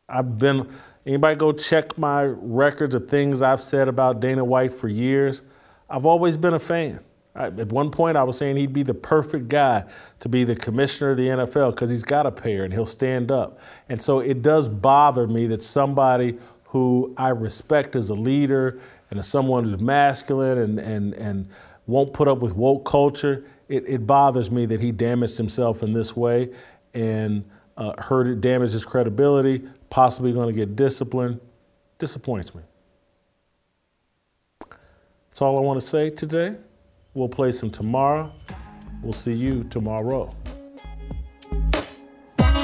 Anybody go check my records of things I've said about Dana White for years. I've always been a fan. At one point, I was saying he'd be the perfect guy to be the commissioner of the NFL because he's got a pair and he'll stand up. And so it does bother me that somebody who I respect as a leader and as someone who's masculine and won't put up with woke culture, it bothers me that he damaged himself in this way and damaged his credibility, possibly going to get disciplined. Disappoints me. That's all I want to say today. We'll play some tomorrow. We'll see you tomorrow. Waiting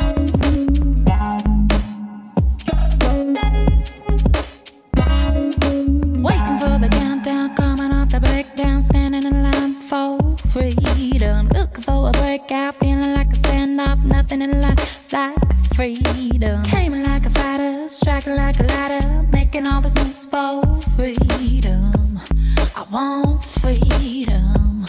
for the countdown, coming off the breakdown, standing in line for freedom. Looking for a breakout, feeling like a standoff, nothing in life like freedom. Came in like a fighter, striking like a ladder, making all these moves for freedom. I want freedom.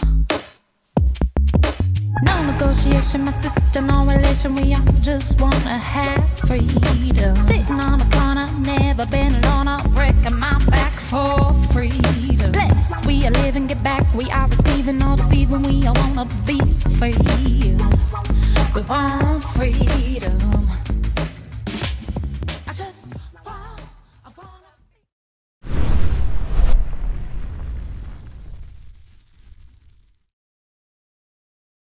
No negotiation, my sister, no relation. We all just wanna have freedom. Sitting on the corner, never been alone. I'm breaking my back for freedom. Blessed, we are living, get back. We are receiving, all deceiving. We all wanna be free. We want